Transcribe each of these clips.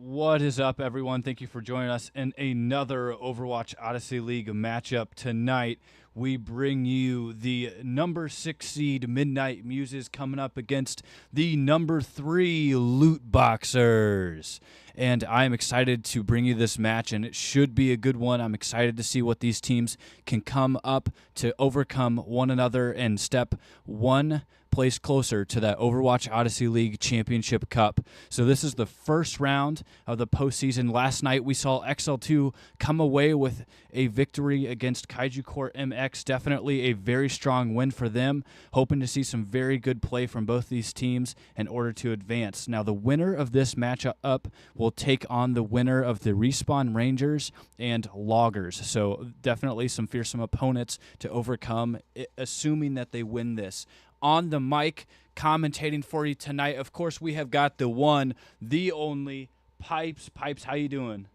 What is up, everyone? Thank you for joining us in another Overwatch Odyssey League matchup tonight. We bring you the number 6 seed Midnight Muses coming up against the number 3 Lootboxers. And I'm excited to bring you this match, and it should be a good one. I'm excited to see what these teams can come up to overcome one another and step one place closer to that Overwatch Odyssey League Championship Cup. So this is the first round of the postseason. Last night we saw XL2 come away with a victory against Kaiju Corps MX. Definitely a very strong win for them. Hoping to see some very good play from both these teams in order to advance. Now the winner of this matchup will take on the winner of the Respawn Rangers and Loggers. So definitely some fearsome opponents to overcome, assuming that they win this. On the mic, commentating for you tonight, of course, we have got the one, the only, Pipes. Pipes, how you doing?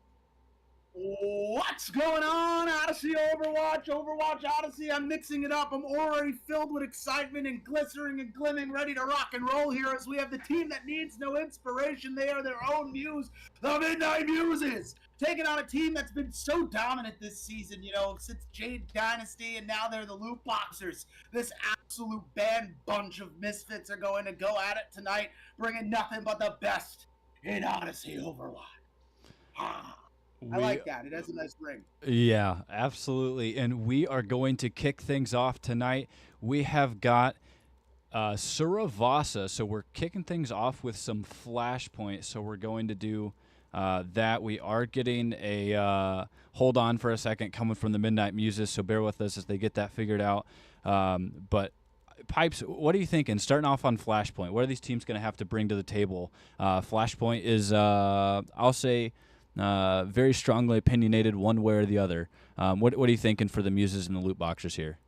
What's going on, Odyssey Overwatch Odyssey? I'm mixing it up. I'm already filled with excitement and glistering and glimming, ready to rock and roll here as we have the team that needs no inspiration. They are their own muse, the Midnight Muses, taking on a team that's been so dominant this season, since Jade Dynasty, and now they're the Lootboxers. This absolute band bunch of misfits are going to go at it tonight, bringing nothing but the best in Odyssey Overwatch. I like that. It has a nice ring. Yeah, absolutely. And we are going to kick things off tonight. We have got Suravasa, so we're kicking things off with some Flashpoint. So we're going to do that. We are getting a hold on for a second coming from the Midnight Muses, so bear with us as they get that figured out. But Pipes, what are you thinking? Starting off on Flashpoint, what are these teams going to have to bring to the table? Flashpoint is, I'll say, very strongly opinionated one way or the other. What are you thinking for the Muses and the Lootboxers here?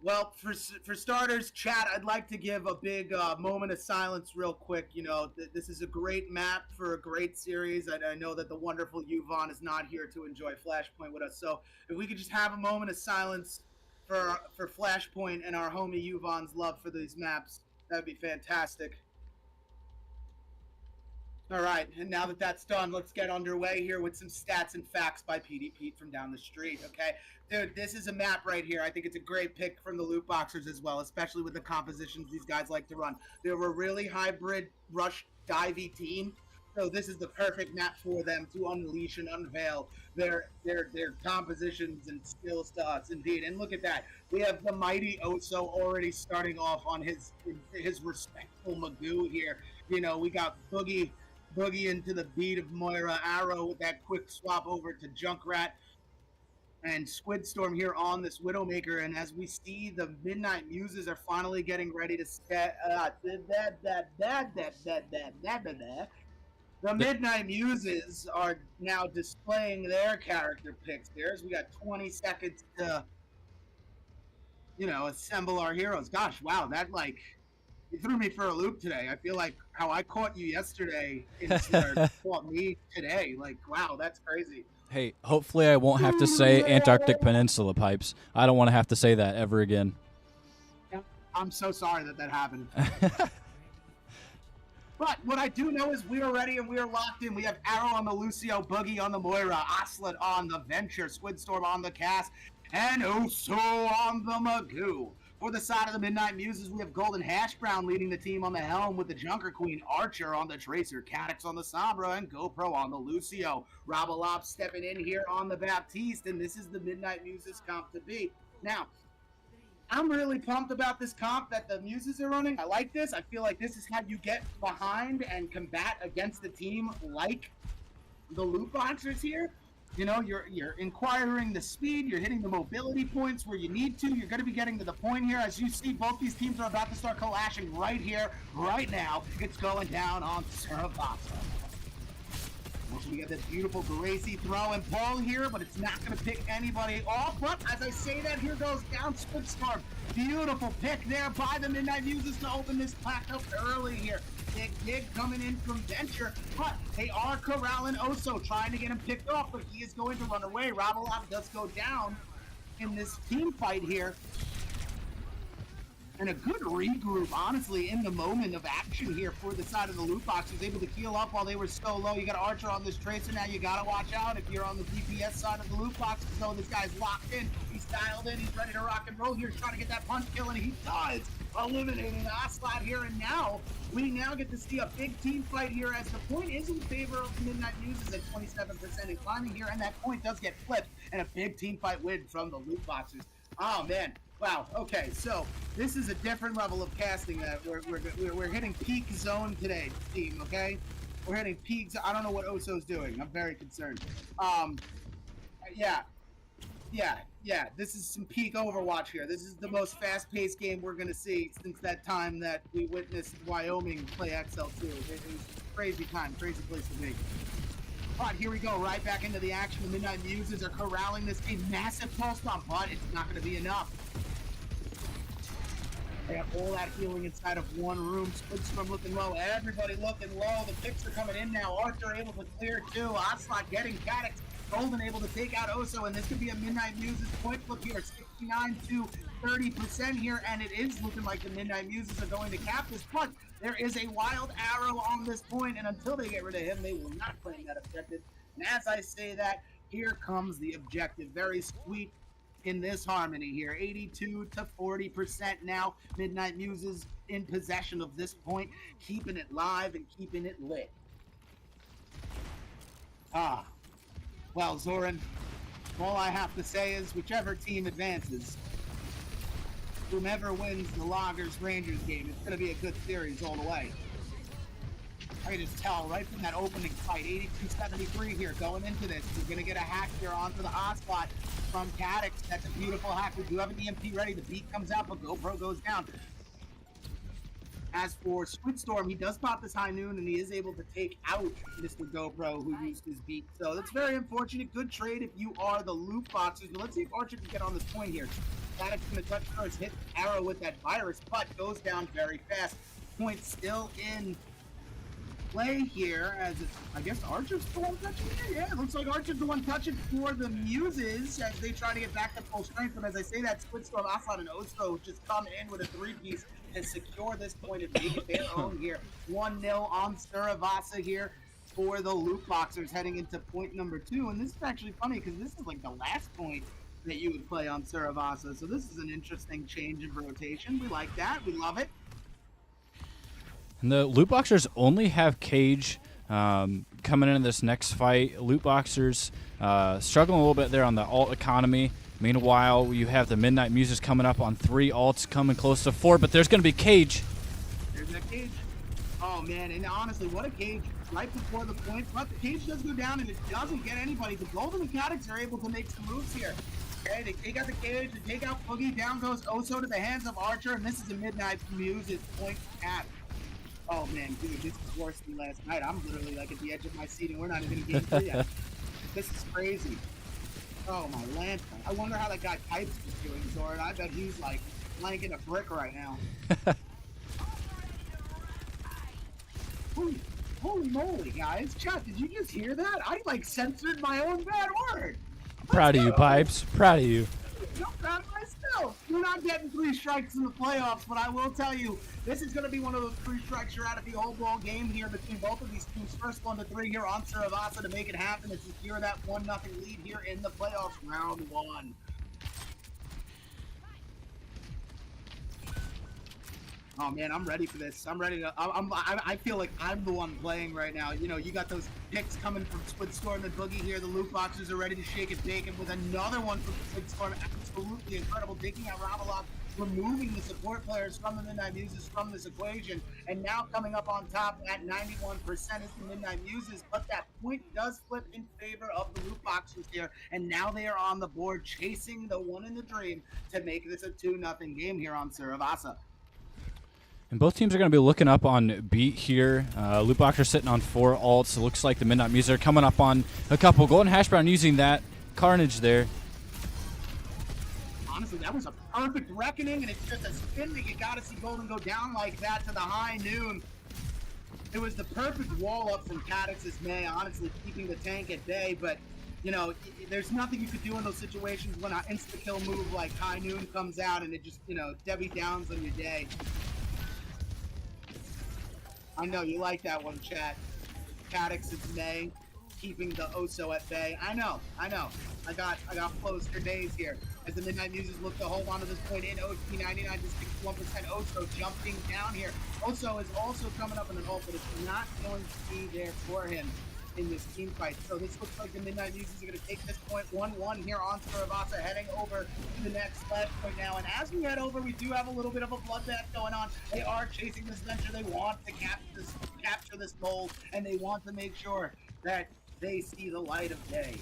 Well, for starters, chat, I'd like to give a big moment of silence real quick. This is a great map for a great series. I know that the wonderful Yvonne is not here to enjoy Flashpoint with us. So if we could just have a moment of silence for Flashpoint and our homie Yvonne's love for these maps, that would be fantastic. All right, and now that that's done, let's get underway here with some stats and facts by PD Pete from down the street, okay? Dude, this is a map right here. I think it's a great pick from the Lootboxers as well, especially with the compositions these guys like to run. They're a really hybrid rush divey team, so this is the perfect map for them to unleash and unveil their compositions and skills to us, indeed. And look at that. We have the mighty Oso already starting off on his respectful Magoo here. We got Boogie into the beat of Moira, Arrow with that quick swap over to Junkrat, and Squidstorm here on this Widowmaker. And as we see, the Midnight Muses are finally getting ready to set the Midnight Muses are now displaying their character picks here, as we got 20 seconds to assemble our heroes. Gosh, wow, that you threw me for a loop today. I feel like how I caught you yesterday caught me today. Wow, that's crazy. Hey, hopefully I won't have to say Antarctic Peninsula, Pipes. I don't want to have to say that ever again. I'm so sorry that happened. But what I do know is we are ready and we are locked in. We have Arrow on the Lucio, Boogie on the Moira, Oslet on the Venture, Squidstorm on the Cass, and Oso on the Magoo. For the side of the Midnight Muses, we have Golden Hash Brown leading the team on the helm with the Junker Queen, Archer on the Tracer, Cadix on the Sombra, and GoPro on the Lucio. Robalop stepping in here on the Baptiste, and this is the Midnight Muses comp to be. Now, I'm really pumped about this comp that the Muses are running. I like this. I feel like this is how you get behind and combat against a team like the Lootboxers here. You're inquiring the speed, you're hitting the mobility points where you need to. You're going to be getting to the point here. As you see, both these teams are about to start clashing right here, right now. It's going down on Suravasa. We get this beautiful Gracie throw and pull here, but it's not going to pick anybody off. But as I say that, here goes down Squidstorm. Beautiful pick there by the Midnight Muses to open this pack up early here. Big dig coming in from Venture, but they are corralling Oso, trying to get him picked off, but he is going to run away. Ravelov does go down in this team fight here. And a good regroup, honestly, in the moment of action here for the side of the Lootboxers, able to heal up while they were so low. You got Archer on this Tracer now. You got to watch out if you're on the DPS side of the Lootboxers. So this guy's locked in. He's dialed in. He's ready to rock and roll here. He's trying to get that punch kill, and he does, eliminating Ocelot here. And now we get to see a big team fight here as the point is in favor of the Midnight Muses at 27% and climbing here. And that point does get flipped, and a big team fight win from the Lootboxers. Oh, man. Wow. Okay, so this is a different level of casting that we're hitting peak zone today, team. Okay, we're hitting peak. I don't know what Oso's doing. I'm very concerned. Yeah. This is some peak Overwatch here. This is the most fast-paced game we're gonna see since that time that we witnessed Wyoming play XL2. It was a crazy time, crazy place to be. All right, here we go, right back into the action. The Midnight Muses are corralling this, a massive pulse bomb, but it's not going to be enough. They have all that healing inside of one room. Squidstorm looking low, everybody looking low. The picks are coming in now. Archer able to clear too. Ocelot getting Cadix. Golden able to take out Oso, and this could be a Midnight Muses point flip here. 69 to 30% here, and it is looking like the Midnight Muses are going to cap this, but there is a wild arrow on this point, and until they get rid of him, they will not claim that objective. And as I say that, here comes the objective. Very sweet in this harmony here. 82 to 40% now. Midnight Muses in possession of this point, keeping it live and keeping it lit. Well, Zoran, all I have to say is whichever team advances, whomever wins the Loggers Rangers game, it's going to be a good series all the way. I can just tell right from that opening fight, 82-73 here going into this. We're going to get a hack here onto the Ocelot from Cadix. That's a beautiful hack. We do have an EMP ready. The beat comes out, but GoPro goes down. As for Squidstorm, he does pop this high noon, and he is able to take out Mr. GoPro, who used his beat. So that's very unfortunate. Good trade if you are the Lootboxers. But let's see if Archer can get on this point here. Cadix going to touch first, hit arrow with that virus, but goes down very fast. Point still in play here, as it's, I guess Archer's the one touching it. Yeah, it looks like Archer's the one touching for the Muses as they try to get back to full strength. But as I say that, Squidstorm, Ocelot, and Oso just come in with a three-piece and secure this point and make it their own here. 1-0 on Saravasa here for the Lootboxers heading into point number 2. And this is actually funny because this is like the last point that you would play on Saravasa. So this is an interesting change in rotation. We like that. We love it. And the Lootboxers only have Cage coming into this next fight. Lootboxers struggling a little bit there on the alt economy. Meanwhile, you have the Midnight Muses coming up on 3 alts, coming close to 4, but there's going to be Cage. There's that Cage. Oh, man, and honestly, what a Cage right before the point. But the Cage does go down, and it doesn't get anybody. The Golden and Cadix are able to make some moves here. Okay, they take out the Cage, they take out Boogie. Down goes Oso to the hands of Archer, and this is a Midnight Muses point cap. Oh, man, dude, this is worse than last night. I'm literally, like, at the edge of my seat, and we're not even in game 3 yet. This is crazy. Oh, my lantern. I wonder how that guy Pipes is doing, Zoran. I bet he's, like, blanking a brick right now. Holy moly, guys. Chat, did you just hear that? I, like, censored my own bad word. Proud of you, Pipes. Proud of you. I'm proud of myself. You're not getting 3 strikes in the playoffs, but I will tell you, this is going to be one of those 3 strikes you're out of the whole ball game here between both of these teams. First 1 to 3 here on Saravasa to make it happen and secure that 1-0 lead here in the playoffs, round 1. Oh man, I'm ready for this. I'm ready to. I feel like I'm the one playing right now. You know, you got those picks coming from Squidstorm and Boogie here. The Lootboxers are ready to shake and bake, and with another one from Squidstorm, absolutely incredible, taking out Ramalov, removing the support players from the Midnight Muses from this equation, and now coming up on top at 91% is the Midnight Muses. But that point does flip in favor of the Lootboxers here, and now they are on the board, chasing the one in the dream to make this a 2-0 game here on Saravasa. And both teams are going to be looking up on beat here. Lootboxers sitting on 4 alts. It looks like the Midnight Muses are coming up on a couple. Golden Hash Brown using that Carnage there. Honestly, that was a perfect reckoning, and it's just a spin that you got to see Golden go down like that to the high noon. It was the perfect wall up from Cadix's May, honestly, keeping the tank at bay, but you know, there's nothing you could do in those situations when an insta-kill move like High Noon comes out and it just, you know, Debbie Downs on your day. I know you like that one, chat. Cadix is May, keeping the Oso at bay. I know. I got close for days here as the Midnight Muses look to hold on to this point in OP 99 to 61%. Oso jumping down here. Oso is also coming up in an ult, but it's not going to be there for him in this team fight. So this looks like the Midnight Muses are going to take this point 1-1 here on Saravasa, heading over to the next flash point now. And as we head over, we do have a little bit of a bloodbath going on. They are chasing this venture. They want to capture this gold, and they want to make sure that they see the light of day.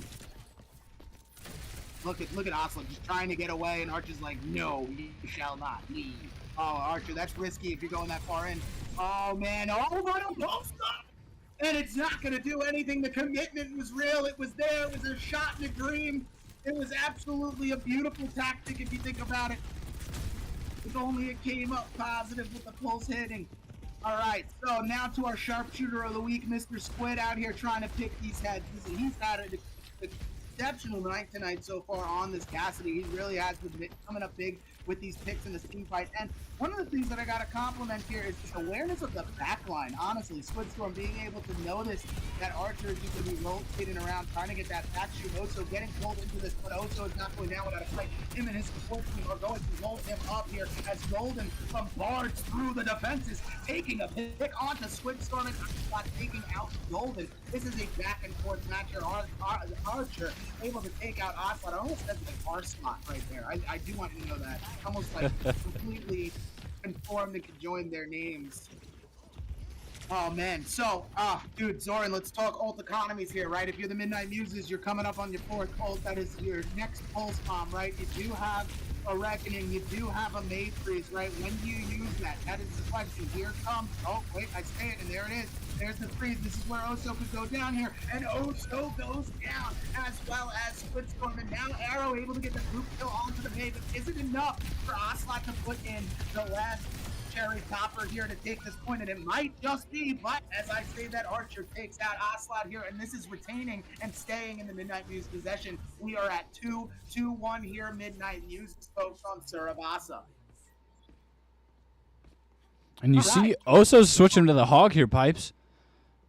Look at Oslo just trying to get away, and Archer's like, no, you shall not leave. Oh, Archer, that's risky if you're going that far in. Oh, man. Oh, right on post up! And it's not going to do anything. The commitment was real. It was there. It was a shot in a dream. It was absolutely a beautiful tactic if you think about it. If only it came up positive with the pulse hitting. All right, so now to our sharpshooter of the week, Mr. Squid, out here trying to pick these heads. He's had an exceptional night tonight so far on this Cassidy. He really has been coming up big with these picks in this team fight. And one of the things that I got to compliment here is just awareness of the backline. Honestly, Squidstorm being able to notice that Archer is going to be rotating around, trying to get that back shoot. Oso getting pulled into this, but Oso is not going down without a fight. Him and his support team are going to hold him up here as Golden bombards through the defenses, taking a pick onto Squidstorm and not taking out Golden. This is a back and forth match here. Archer able to take out Ocelot. I almost said like R-Slot right there. I do want you to know that. Almost like completely conformed and conjoined their names. Oh man, so dude, Zoran, let's talk ult economies here, right? If you're the Midnight Muses, you're coming up on your fourth ult. That is your next pulse bomb, right? You do have a Reckoning, you do have a Made Freeze, right? When do you use that? That is the question. Here comes, oh wait, I say it, and there it is. There's the freeze. This is where Oso could go down here, and Oso goes down, as well as Squidstorm, and now Arrow able to get the group kill onto the pave. But is it enough for Ocelot to put in the last cherry topper here to take this point? And it might just be, but as I say that, Archer takes out Ocelot here, and this is retaining and staying in the Midnight Muse possession. We are at 2-1 here, Midnight Muses, folks, on Saravasa. And you see Oso's switching to the hog here, Pipes.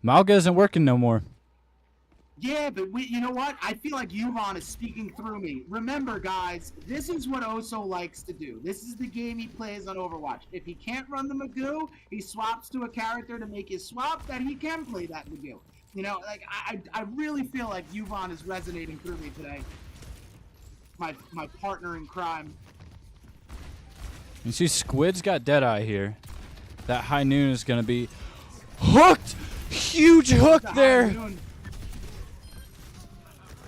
Malga isn't working no more. Yeah, but you know what? I feel like Yuvon is speaking through me. Remember, guys, this is what Oso likes to do. This is the game he plays on Overwatch. If he can't run the Magoo, he swaps to a character to make his swap that he can play that Magoo. You know, like, I really feel like Yuvon is resonating through me today. My partner in crime. You see Squid's got Deadeye here. That High Noon is going to be hooked! Huge hook there!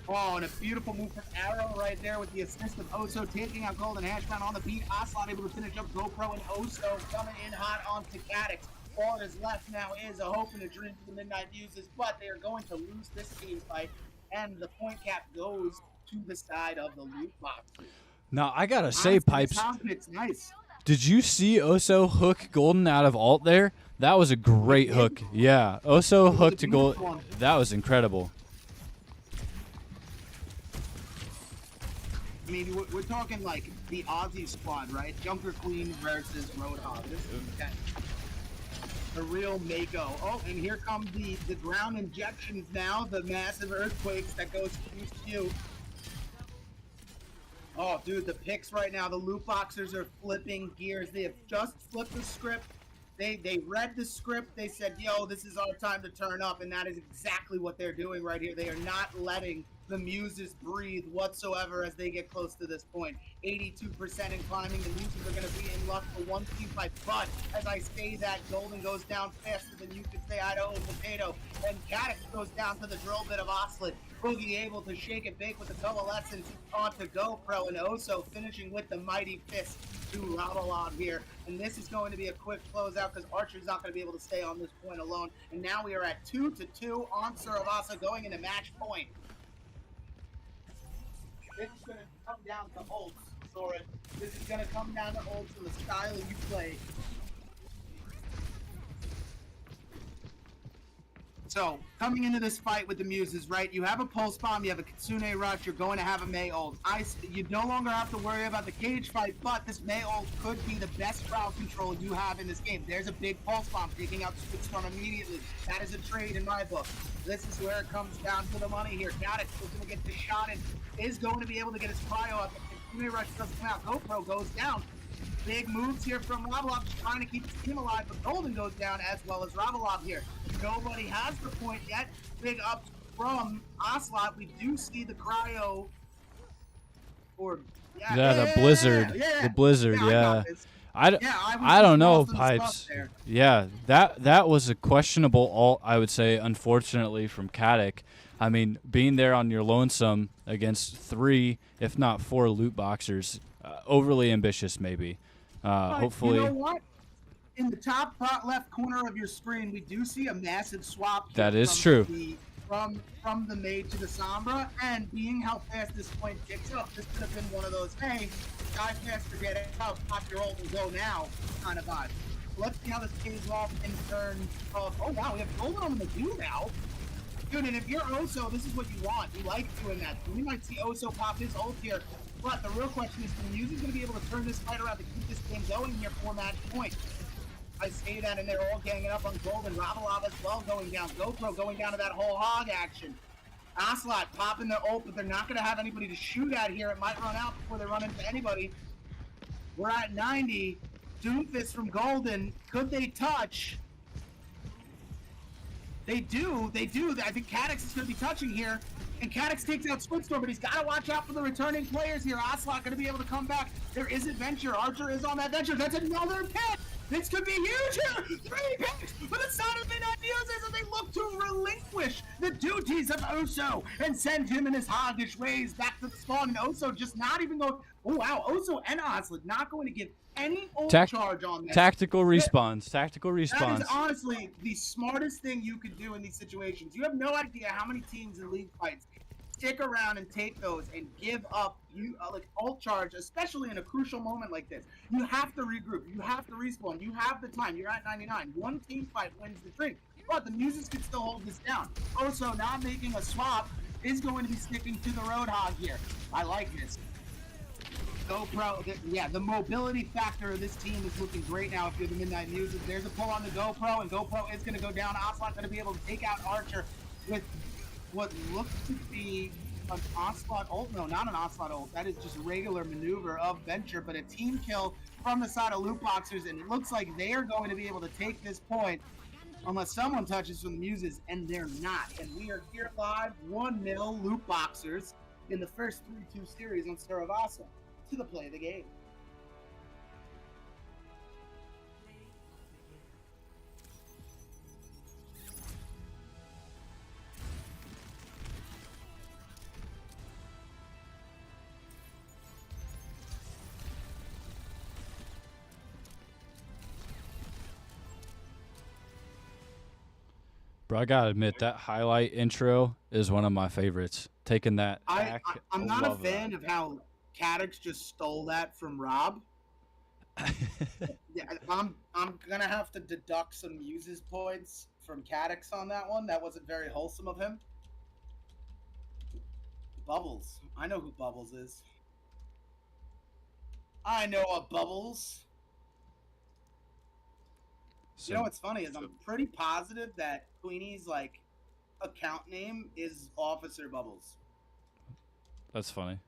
Oh, and a beautiful move from Arrow right there with the assist of Oso taking out Golden Hashbound on the beat. Ocelot able to finish up GoPro, and Oso coming in hot onto Cadix. All that is left now is a hope and a dream for the Midnight Muses, but they are going to lose this team fight, and the point cap goes to the side of the Lootboxers. Now, I gotta say, Pipes, it's nice. Did you see Oso hook Golden out of ult there? That was a great hook. Yeah, Oso hooked to Golden. That was incredible. I mean, we're talking like the Aussie squad, right? Junker Queen versus Roadhog. This is the real Mako. Oh, and here come the ground injections now, the massive earthquakes that goes to Oh, dude, the picks right now, the Lootboxers are flipping gears. They have just flipped the script. They read the script. They said, yo, this is our time to turn up, and that is exactly what they're doing right here. They are not letting the Muses breathe whatsoever as they get close to this point. 82% in climbing. The Muses are going to be in luck for one team fight, but as I say that, Golden goes down faster than you could say Idaho Potato, and Cadix goes down to the drill bit of Ocelot. Boogie able to shake and bake with the coalescence onto GoPro, and Oso finishing with the mighty fist to Ravalon here. And this is going to be a quick closeout because Archer's not going to be able to stay on this point alone. And now we are at 2-2 on Saravasa going into match point. This is going to come down to ults, Soren. This is going to come down to ults and the style you play. So, coming into this fight with the Muses, right, you have a Pulse Bomb, you have a Kitsune Rush, you're going to have a May ult. You no longer have to worry about the cage fight, but this May ult could be the best crowd control you have in this game. There's a big Pulse Bomb taking out Speedstorm immediately. That is a trade in my book. This is where it comes down to the money here. Cadix is going to get the shot in, is going to be able to get his cryo up. If Kitsune Rush doesn't come out, GoPro goes down. Big moves here from Ravalov, just trying to keep his team alive, but Golden goes down as well as Ravalov here. Nobody has the point yet. Big up from Ocelot. We do see the cryo. Or the blizzard. The blizzard, yeah. I don't know, Pipes. Yeah, that was a questionable ult, I would say, unfortunately, from Caddick. I mean, being there on your lonesome against 3, if not 4 Lootboxers, overly ambitious maybe. Hopefully. You know what? In the top left corner of your screen, we do see a massive swap. That is true. From the Maid to the Sombra, and being how fast this point ticks up, this could have been one of those, hey, die faster, get it up, pop your ult and go now kind of vibe. Let's see how this pays off in terms of, oh wow, we have Golden on the Magoo now. Dude, and if you're Oso, this is what you want. You like doing that. We might see Oso pop his ult here. But the real question is, the Muses going to be able to turn this fight around to keep this game going here for match point? I say that, and they're all ganging up on Golden. Ravalov as well going down. GoPro going down to that whole hog action. Ocelot popping their ult, but they're not going to have anybody to shoot at here. It might run out before they run into anybody. We're at 90. Doomfist from Golden. Could they touch? They do. I think Cadix is going to be touching here. And Cadix takes out Speedstorm, but he's got to watch out for the returning players here. Ocelot going to be able to come back. There is Adventure. Archer is on that Venture. That's another pick. This could be huge here. 3 picks for the side of Midnight Muses as they look to relinquish the duties of Oso and send him in his hoggish ways back to the spawn. And Oso just not even going. Oh, wow. Oso and Ocelot not going to give any ult charge on this. Tactical response. Tactical response. That is honestly the smartest thing you could do in these situations. You have no idea how many teams in league fights stick around and take those and give up like ult charge, especially in a crucial moment like this. You have to regroup. You have to respawn. You have the time. You're at 99. One team fight wins the drink. But the Muses can still hold this down. Also, not making a swap is going to be sticking to the Roadhog here. I like this. GoPro, yeah, the mobility factor of this team is looking great now if you're the Midnight Muses. There's a pull on the GoPro, and GoPro is going to go down. Ocelot going to be able to take out Archer with what looks to be an Ocelot ult. No, not an Ocelot ult. That is just a regular maneuver of Venture, but a team kill from the side of Lootboxers, and it looks like they are going to be able to take this point unless someone touches from the Muses, and they're not. And we are here live, 1-0 Lootboxers in the first 3-2 series on Saravasa. To the play of the game. Bro, I gotta admit, that highlight intro is one of my favorites. Taking that back, I'm not a fan of how Cadix just stole that from Rob. Yeah, I'm gonna have to deduct some Muses points from Cadix on that one. That wasn't very wholesome of him. Bubbles. I know who Bubbles is. I know a Bubbles. So, you know what's funny is I'm pretty positive that Queenie's like account name is Officer Bubbles. That's funny.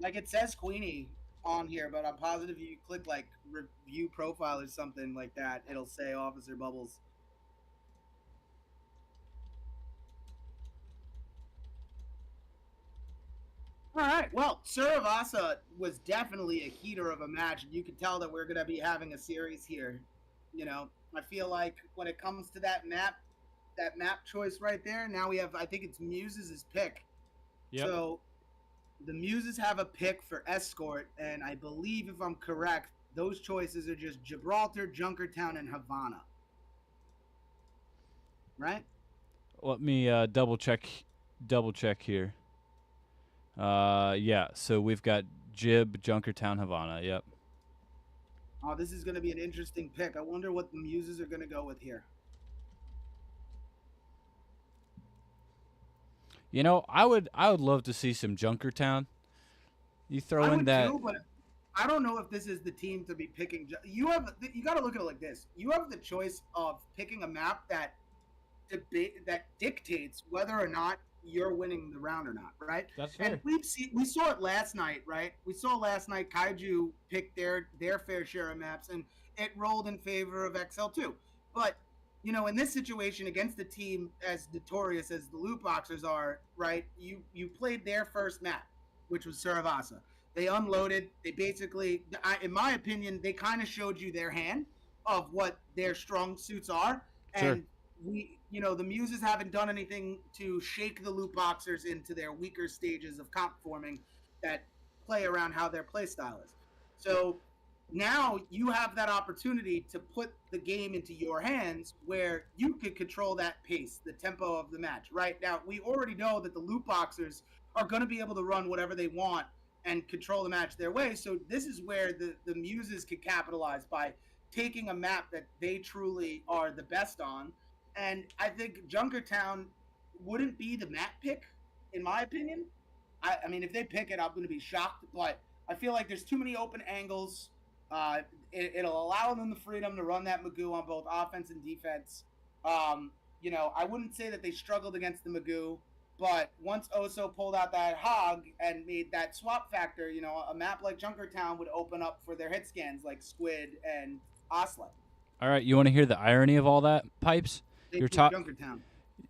Like it says Queenie on here, but I'm positive you click like review profile or something like that, it'll say Officer Bubbles. All right. Well, Saravasa was definitely a heater of a match, and you can tell that we're going to be having a series here. You know, I feel like when it comes to that map choice right there, now we have, I think it's Muses' pick. Yep. So the Muses have a pick for Escort, and I believe, if I'm correct, those choices are just Gibraltar, Junkertown, and Havana. Right? Let me double check here. Yeah, so we've got Jib, Junkertown, Havana. Yep. Oh, this is going to be an interesting pick. I wonder what the Muses are going to go with here. You know, I would love to see some Junkertown. You throw I in would that. too, but I don't know if this is the team to be picking. You got to look at it like this. You have the choice of picking a map that dictates whether or not you're winning the round or not, right? That's And fair. we saw it last night, right? We saw last night Kaiju pick their fair share of maps, and it rolled in favor of XL2. But in this situation against a team as notorious as the Lootboxers are, right? You played their first map, which was Saravasa. They unloaded. They basically, in my opinion, they kind of showed you their hand of what their strong suits are, Sure. and the Muses haven't done anything to shake the Lootboxers into their weaker stages of comp forming that play around how their play style is. So now you have that opportunity to put the game into your hands where you could control that pace, the tempo of the match. Right now, we already know that the Lootboxers are going to be able to run whatever they want and control the match their way. So this is where the Muses could capitalize by taking a map that they truly are the best on. And I think Junkertown wouldn't be the map pick, in my opinion. I mean, if they pick it, I'm going to be shocked. But I feel like there's too many open angles. It'll allow them the freedom to run that Magoo on both offense and defense. I wouldn't say that they struggled against the Magoo, but once Oso pulled out that hog and made that swap factor, a map like Junkertown would open up for their hit scans like Squid and Oslet. All right, you want to hear the irony of all that, Pipes? They You're picked talking. Junkertown.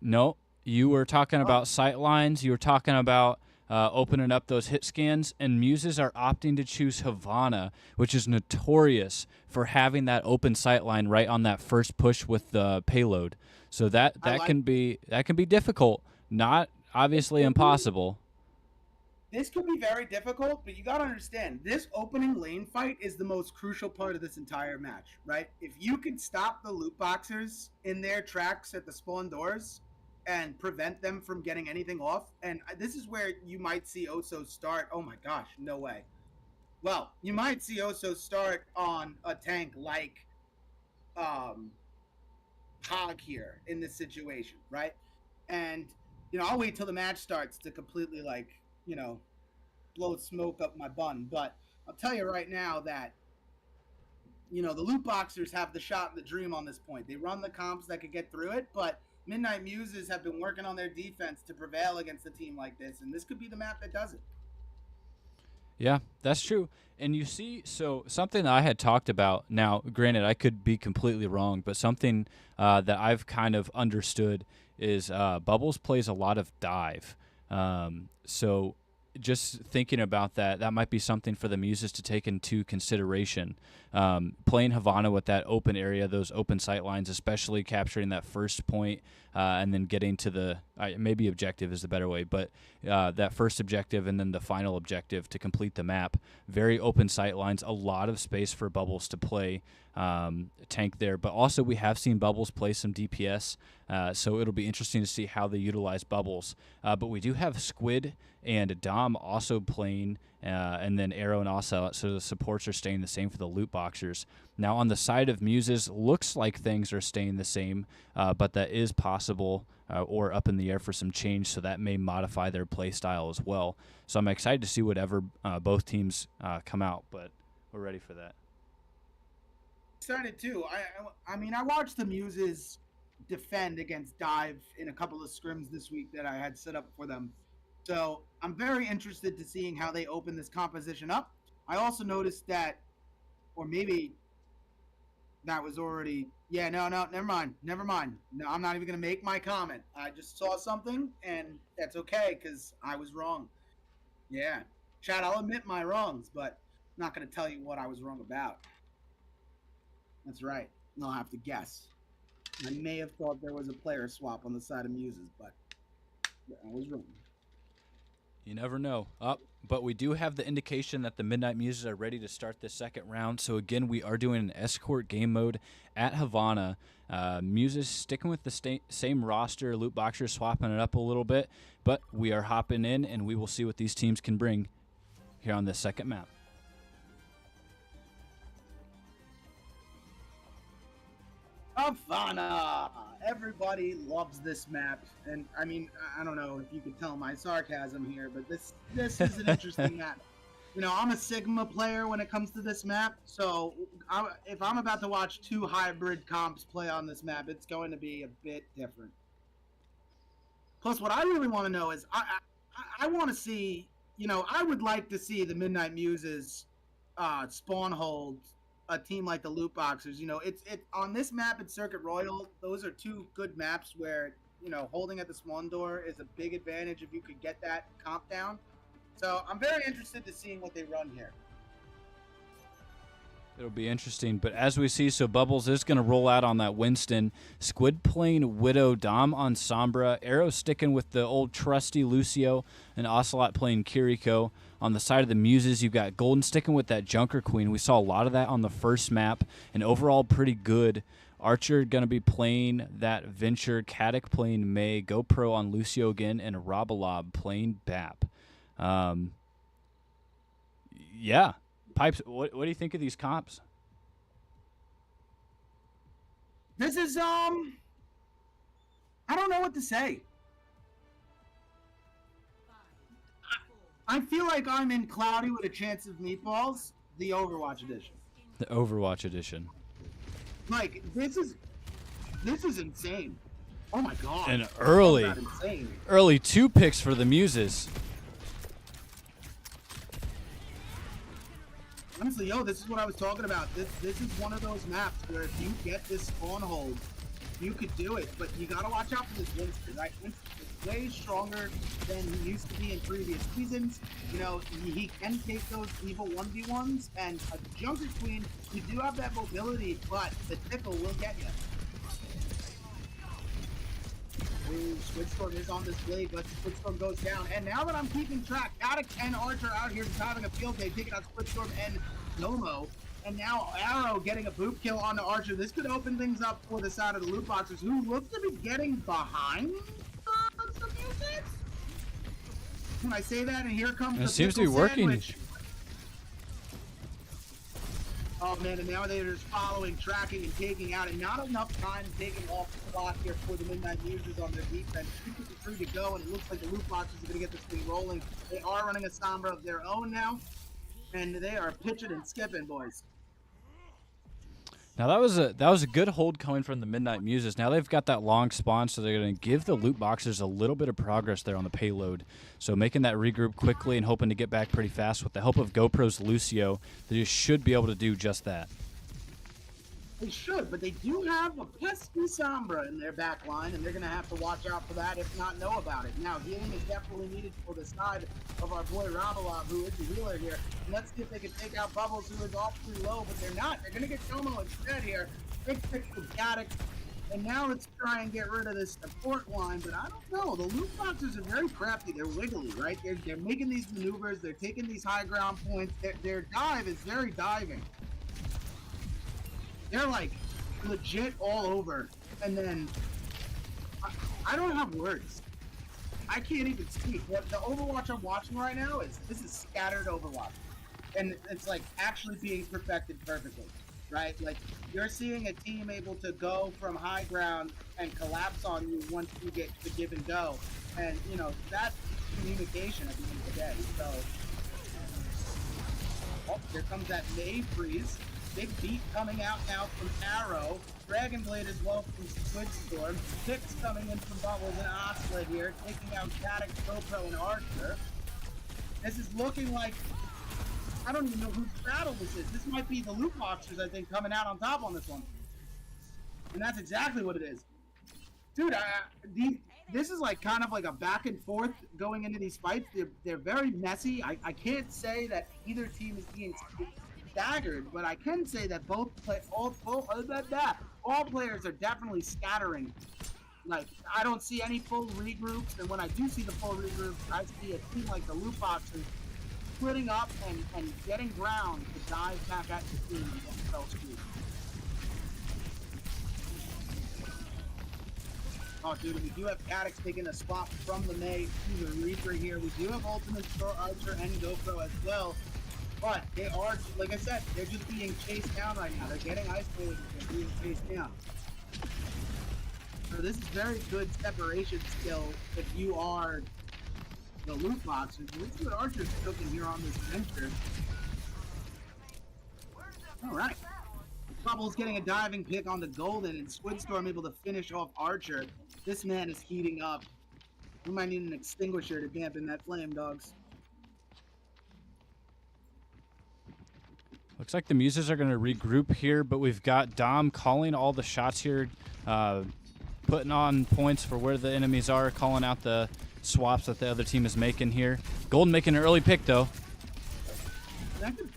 No, you were talking about sight lines. You were talking about opening up those hit scans, and Muses are opting to choose Havana, which is notorious for having that open sight line right on that first push with the payload. So that can be difficult. Not obviously impossible. This could be very difficult, but you got to understand, this opening lane fight is the most crucial part of this entire match, right? If you can stop the Lootboxers in their tracks at the spawn doors and prevent them from getting anything off, and this is where you might see Oso start. Oh my gosh, no way. Well, you might see Oso start on a tank like Hog here in this situation, right? And, I'll wait till the match starts to completely, blow smoke up my bun. But I'll tell you right now that, the Lootboxers have the shot and the dream on this point. They run the comps that could get through it, but Midnight Muses have been working on their defense to prevail against a team like this, and this could be the map that does it. Yeah, that's true. And you see, so something that I had talked about, now, granted, I could be completely wrong, but something that I've kind of understood is Bubbles plays a lot of dive. So just thinking about that might be something for the Muses to take into consideration. Playing Havana with that open area, those open sight lines, especially capturing that first point and then getting to the maybe objective is the better way, but that first objective and then the final objective to complete the map. Very open sight lines, a lot of space for Bubbles to play tank there, but also we have seen Bubbles play some DPS, so it'll be interesting to see how they utilize Bubbles. But we do have Squid and Dom also playing, and then Arrow and Ocelot, so the supports are staying the same for the Lootboxers. Now on the side of Muses, looks like things are staying the same, but that is possible or up in the air for some change, so that may modify their play style as well. So I'm excited to see whatever both teams come out, but we're ready for that. Excited too. I mean, I watched the Muses defend against Dive in a couple of scrims this week that I had set up for them. So I'm very interested to seeing how they open this composition up. I also noticed that, or maybe that was already, yeah, no, never mind. No, I'm not even going to make my comment. I just saw something, and that's okay, because I was wrong. Yeah. Chad, I'll admit my wrongs, but I'm not going to tell you what I was wrong about. That's right. I'll have to guess. I may have thought there was a player swap on the side of Muses, but I was wrong. You never know. But we do have the indication that the Midnight Muses are ready to start this second round. So, again, we are doing an escort game mode at Havana. Muses sticking with the same roster. Lootboxers swapping it up a little bit. But we are hopping in, and we will see what these teams can bring here on this second map. Havana. Everybody loves this map, and I mean, I don't know if you could tell my sarcasm here, but this is an interesting map. You know, I'm a Sigma player when it comes to this map, so if I'm about to watch two hybrid comps play on this map, it's going to be a bit different. Plus, what I really want to know is, I want to see, you know, I would like to see the Midnight Muses spawn hold a team like the Lootboxers. You know, it's on this map at Circuit Royal. Those are two good maps where, you know, holding at the spawn door is a big advantage if you could get that comp down. So I'm very interested to seeing what they run here. It'll be interesting, but as we see, so Bubbles is going to roll out on that Winston. Squid playing Widow, Dom on Sombra, Arrow sticking with the old trusty Lucio, and Ocelot playing Kiriko. On the side of the Muses, you've got Golden sticking with that Junker Queen. We saw a lot of that on the first map, and overall pretty good. Archer going to be playing that Venture, Caddick playing May, GoPro on Lucio again, and Robalob playing Bap. Yeah. Pipes, what do you think of these comps? This is, I don't know what to say. I feel like I'm in Cloudy with a Chance of Meatballs, the Overwatch edition. The Overwatch edition. Like, this is insane. Oh my god. And early 2 picks for the Muses. Honestly, this is what I was talking about. This is one of those maps where if you get this spawn hold, you could do it. But you gotta watch out for this Winston, right? Winston is way stronger than he used to be in previous seasons. You know, he can take those evil 1v1s, and a Junker Queen, you do have that mobility, but the tickle will get you. Ooh, Switchstorm is on this blade, but Switchstorm goes down. And now that I'm keeping track, Caddick and Archer out here just having a field day, taking out Switchstorm and Nomo. And now Arrow getting a boop kill on the Archer. This could open things up for the side of the Lootboxers, who look to be getting behind some music. When I say that, and here comes the seems to be working. Sandwich. Oh man, and now they're just following, tracking, and taking out, and not enough time taking off the clock here for the Midnight Muses on their defense. 2:53 to go, and it looks like the Lootboxers are going to get this thing rolling. They are running a Sombra of their own now, and they are pitching and skipping, boys. Now that was a good hold coming from the Midnight Muses. Now they've got that long spawn, so they're going to give the Lootboxers a little bit of progress there on the payload. So making that regroup quickly and hoping to get back pretty fast with the help of GoPro's Lucio, they should be able to do just that. They should, but they do have a pesky Sombra in their back line, and they're going to have to watch out for that, if not know about it. Now, healing is definitely needed for the side of our boy Robalob, who is the healer here. And let's see if they can take out Bubbles, who is awfully low, but they're not. They're going to get Tomo instead here. Big pick with Caddick. And now let's try and get rid of this support line, but I don't know. The Lootboxers are very crafty. They're wiggly, right? They're making these maneuvers. They're taking these high ground points. Their dive is very diving. They're like legit all over, and then I don't have words. I can't even speak. What the Overwatch I'm watching right now is scattered Overwatch, and it's like actually being perfected perfectly, right? Like you're seeing a team able to go from high ground and collapse on you once you get the give and go, and you know that's communication at the end of the day. So, here comes that May freeze. Big beat coming out now from Arrow. Dragon Blade as well from Squidstorm. Picks coming in from Bubbles and Ocelot here, taking out Caddick, GoPro, and Archer. This is looking like, I don't even know whose battle this is. This might be the Lootboxers, I think, coming out on top on this one. And that's exactly what it is. Dude, this is like kind of like a back and forth going into these fights. They're very messy. I can't say that either team is being staggered, but I can say that all players are definitely scattering. Like, I don't see any full regroups, and when I do see the full regroups, I see a team like the Lootboxers splitting up and getting ground to dive back at the team and get themselves screwed. Oh, dude, we do have Caddick taking a spot from the May to the Reaper here. We do have ultimates for Archer and GoPro as well. But they are, like I said, they're just being chased down right now. They're getting isolated. They're being chased down. So this is very good separation skill if you are the Lootboxers. Let's see what Archer's cooking here on this venture. Alright. Bubble's getting a diving pick on the Golden, and Squidstorm able to finish off Archer. This man is heating up. We might need an extinguisher to dampen that flame, dogs. Looks like the Muses are going to regroup here, but we've got Dom calling all the shots here, putting on points for where the enemies are, calling out the swaps that the other team is making here. Golden making an early pick, though.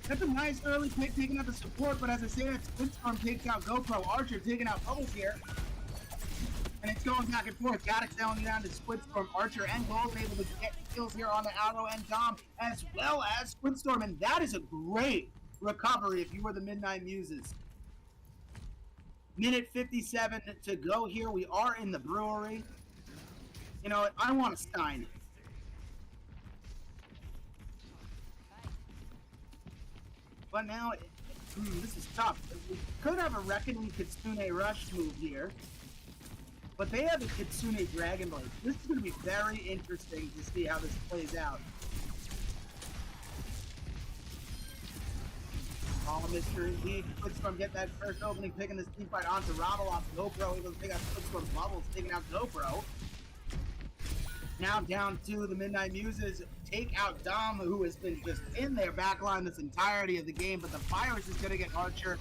That's a nice early pick, taking out the support, but as I say, that Squidstorm takes out GoPro. Archer taking out Bubbles here. And it's going back and forth. Gaddock's down down to Squidstorm. Archer and Gold able to get kills here on the Arrow and Dom, as well as Squidstorm. And that is a great recovery if you were the Midnight Muses. Minute 57 to go here. We are in the brewery. You know what? I want a Stein. But now, this is tough. We could have a Reckoning Kitsune Rush move here. But they have a Kitsune Dragon Blade. This is going to be very interesting to see how this plays out. All Mr. Indeed. Squidstorm get that first opening pick in this team fight onto Robble off GoPro. Able to pick out Squidstorm. Bubbles taking out GoPro. Now down to the Midnight Muses. Take out Dom, who has been just in their backline this entirety of the game, but the Virus is going to get Archer.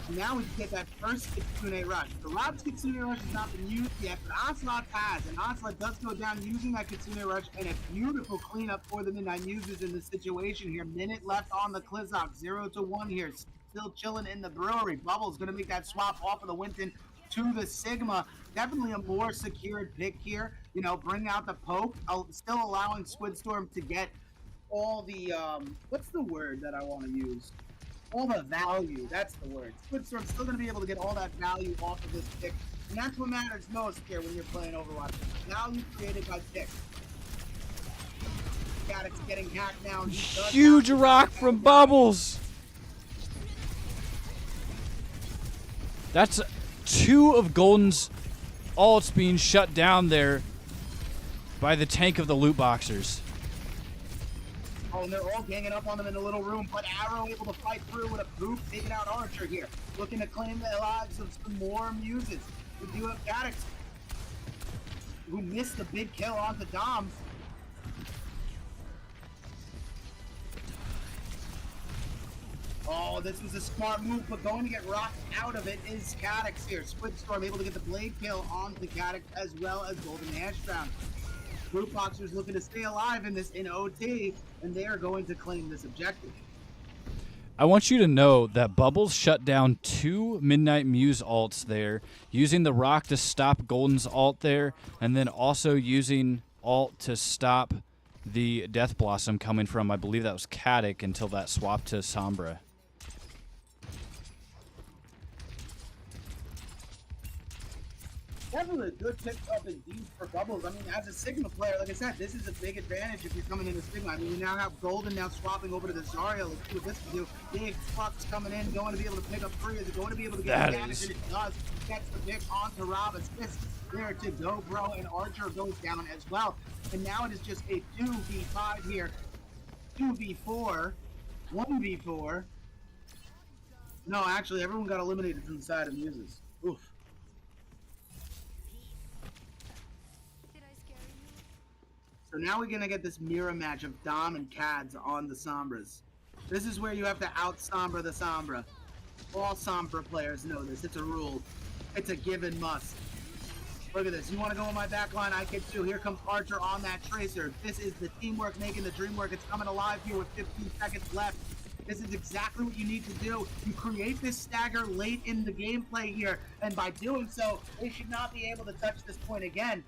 Now we can get that first Kitsune Rush. The Rob's Kitsune Rush has not been used yet, but Ocelot has, and Ocelot does go down using that Kitsune Rush, and a beautiful cleanup for the Midnight Muses in this situation here. Minute left on the Klizzok, 0-1 here. Still chilling in the brewery. Bubble's going to make that swap off of the Winton to the Sigma. Definitely a more secured pick here. You know, bring out the poke, still allowing Squidstorm to get all the, what's the word that I want to use? All the value, that's the word. Squidstorm's still going to be able to get all that value off of this pick. And that's what matters most here when you're playing Overwatch. Value created by picks. Gaddock's getting hacked now. Huge rock from Bubbles. That's two of Golden's ults being shut down there by the tank of the Lootboxers. Oh, and they're all ganging up on them in the little room, but Arrow able to fight through with a boot, taking out Archer here. Looking to claim the lives of some more Muses. We do have Gaddock, who missed the big kill onto Dom. Oh, this was a smart move, but going to get rocked out of it is Gaddock here. Squidstorm able to get the blade kill onto Gaddock as well as Golden Ashdown. Lootboxers looking to stay alive in this in OT, and they are going to claim this objective. I want you to know that Bubbles shut down two Midnight Muse ults there, using the rock to stop Golden's ult there, and then also using ult to stop the Death Blossom coming from, I believe that was Gaddock, until that swap to Sombra. Definitely a good pick up indeed for Bubbles. I mean, as a Sigma player, like I said, this is a big advantage if you're coming into Sigma. I mean, we now have Golden now swapping over to the Zarya. Let's see what this can do. Big Flux coming in, going to be able to pick up free. Is it going to be able to get advantage? And it does. Gets the pick onto Rob. Assist there to GoPro, and Archer goes down as well. And now it is just a 2v5 here. 2v4. 1v4. No, actually, everyone got eliminated from the side of Muses. Oof. So now we're going to get this mirror match of Dom and Cads on the Sombras. This is where you have to out-Sombra the Sombra. All Sombra players know this. It's a rule. It's a given must. Look at this. You want to go on my back line? I can too. Here comes Archer on that Tracer. This is the teamwork making the dream work. It's coming alive here with 15 seconds left. This is exactly what you need to do. You create this stagger late in the gameplay here, and by doing so, they should not be able to touch this point again.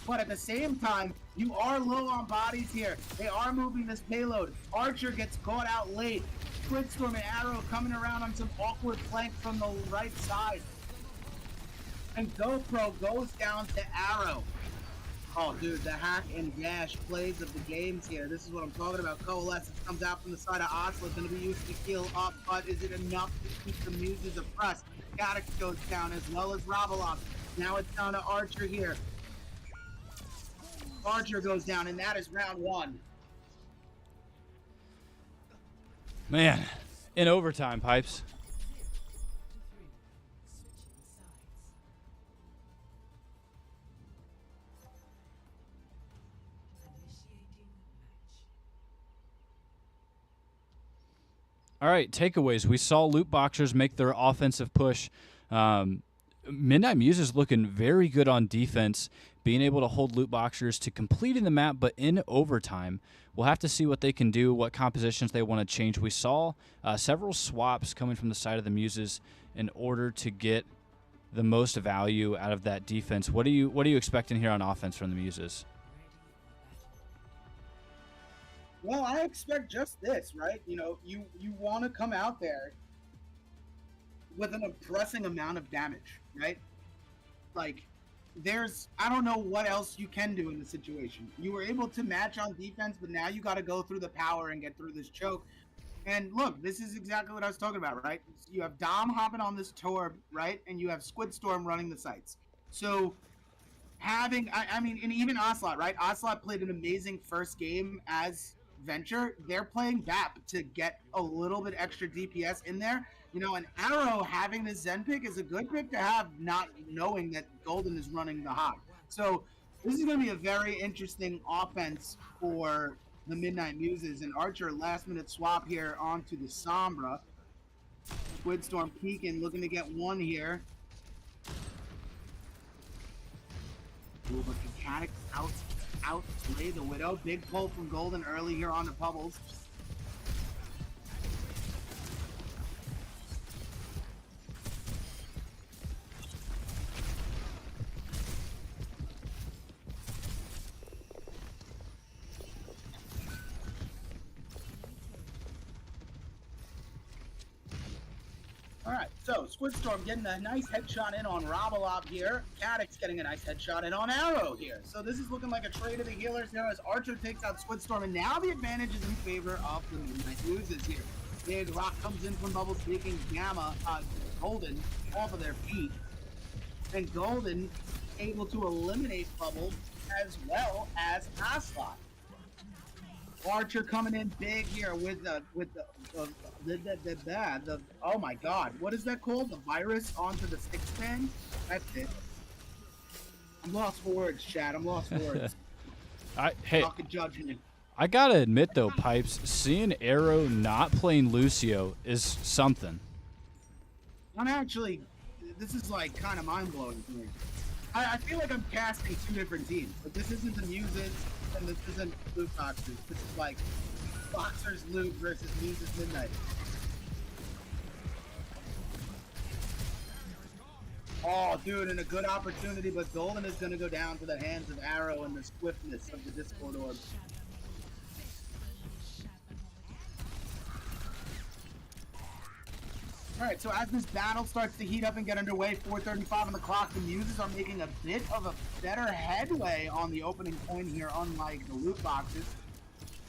But at the same time, you are low on bodies here. They are moving this payload. Archer gets caught out late. Squidstorm and Arrow coming around on some awkward flank from the right side. And GoPro goes down to Arrow. Oh, dude, the hack and dash plays of the games here. This is what I'm talking about. Coalescence comes out from the side of Oslo. Going to be used to heal up, but is it enough to keep the Muses oppressed? Cadix goes down as well as Ravelov. Now it's down to Archer here. Archer goes down, and that is round 1. Man, in overtime, Pipes. All right, takeaways. We saw Lootboxers make their offensive push. Midnight Muses looking very good on defense, being able to hold Lootboxers to completing the map, but in overtime. We'll have to see what they can do, what compositions they want to change. We saw several swaps coming from the side of the Muses in order to get the most value out of that defense. What are you expecting here on offense from the Muses? Well, I expect just this, right? You know, you want to come out there with an impressive amount of damage, right? Like, I don't know what else you can do in the situation. You were able to match on defense, but now you got to go through the power and get through this choke. And look, this is exactly what I was talking about, right? You have Dom hopping on this Torb, right? And you have Squidstorm running the sites. So having, I mean, and even Ocelot, right? Ocelot played an amazing first game as Venture. They're playing BAP to get a little bit extra DPS in there. You know, and Arrow having this Zen pick is a good pick to have, not knowing that Golden is running the hot. So this is going to be a very interesting offense for the Midnight Muses. And Archer, last minute swap here onto the Sombra. Squidstorm peeking, looking to get one here. Ooh, but the Cadix outplay the Widow. Big pull from Golden early here on the Bubbles. Alright, so Squidstorm getting a nice headshot in on Ravelov here. Cadix getting a nice headshot in on Arrow here. So this is looking like a trade of the healers here as Archer takes out Squidstorm, and now the advantage is in favor of the Midnight Muses here. Big Rock comes in from Bubbles, taking Golden off of their feet. And Golden able to eliminate Bubbles as well as Ocelot. Archer coming in big here with the oh my god, what is that called? The virus onto the stick stand? That's it. I'm lost for words, Chad. I'm lost for words. Hey, I gotta admit though, Pipes, seeing Arrow not playing Lucio is something. I'm actually, this is like kind of mind blowing to me. I feel like I'm casting two different teams, but this isn't the Muses and this isn't Lootboxers. This is like Boxers Loot versus Muses Midnight. Oh, dude, and a good opportunity, but Golden is going to go down to the hands of Arrow and the swiftness of the Discord Orb. Alright, so as this battle starts to heat up and get underway, 4:35 on the clock, the Muses are making a bit of a better headway on the opening point here, unlike the Lootboxers.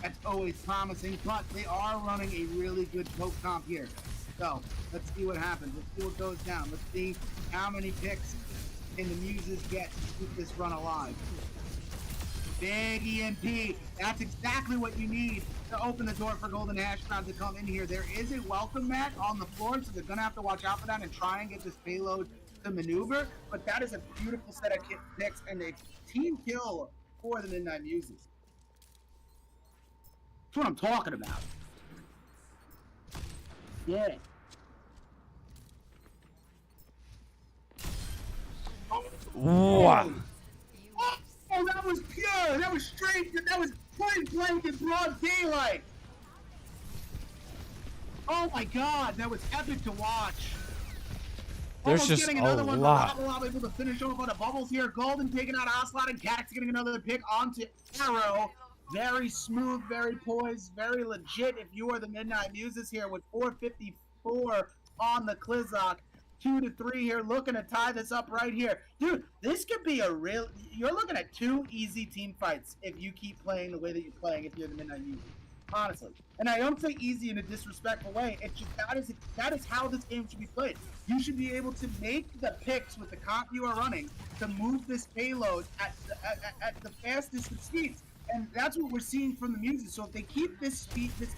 That's always promising, but they are running a really good poke comp here. So, let's see what happens. Let's see what goes down. Let's see how many picks can the Muses get to keep this run alive. Big EMP. That's exactly what you need to open the door for Golden Hashcloud to come in here. There is a welcome mat on the floor, so they're going to have to watch out for that and try and get this payload to maneuver. But that is a beautiful set of picks and a team kill for the Midnight Muses. That's what I'm talking about. Yeah. Wow. Oh, that was pure. That was straight. That was point blank in broad daylight. Oh my god, that was epic to watch. There's Almost just getting another a one lot. Ravelov able to finish off on the Bubbles here. Golden taking out Ocelot and Cadix getting another pick onto Arrow. Very smooth, very poised, very legit if you are the Midnight Muses here with 454 on the Klizzak. 2-3 here, looking to tie this up right here. Dude, this could be a real... You're looking at 2 easy team fights if you keep playing the way that you're playing if you're the Midnight Muses. Honestly. And I don't say easy in a disrespectful way. It's just that is how this game should be played. You should be able to make the picks with the comp you are running to move this payload at the fastest of speeds. And that's what we're seeing from the Muses. So if they keep this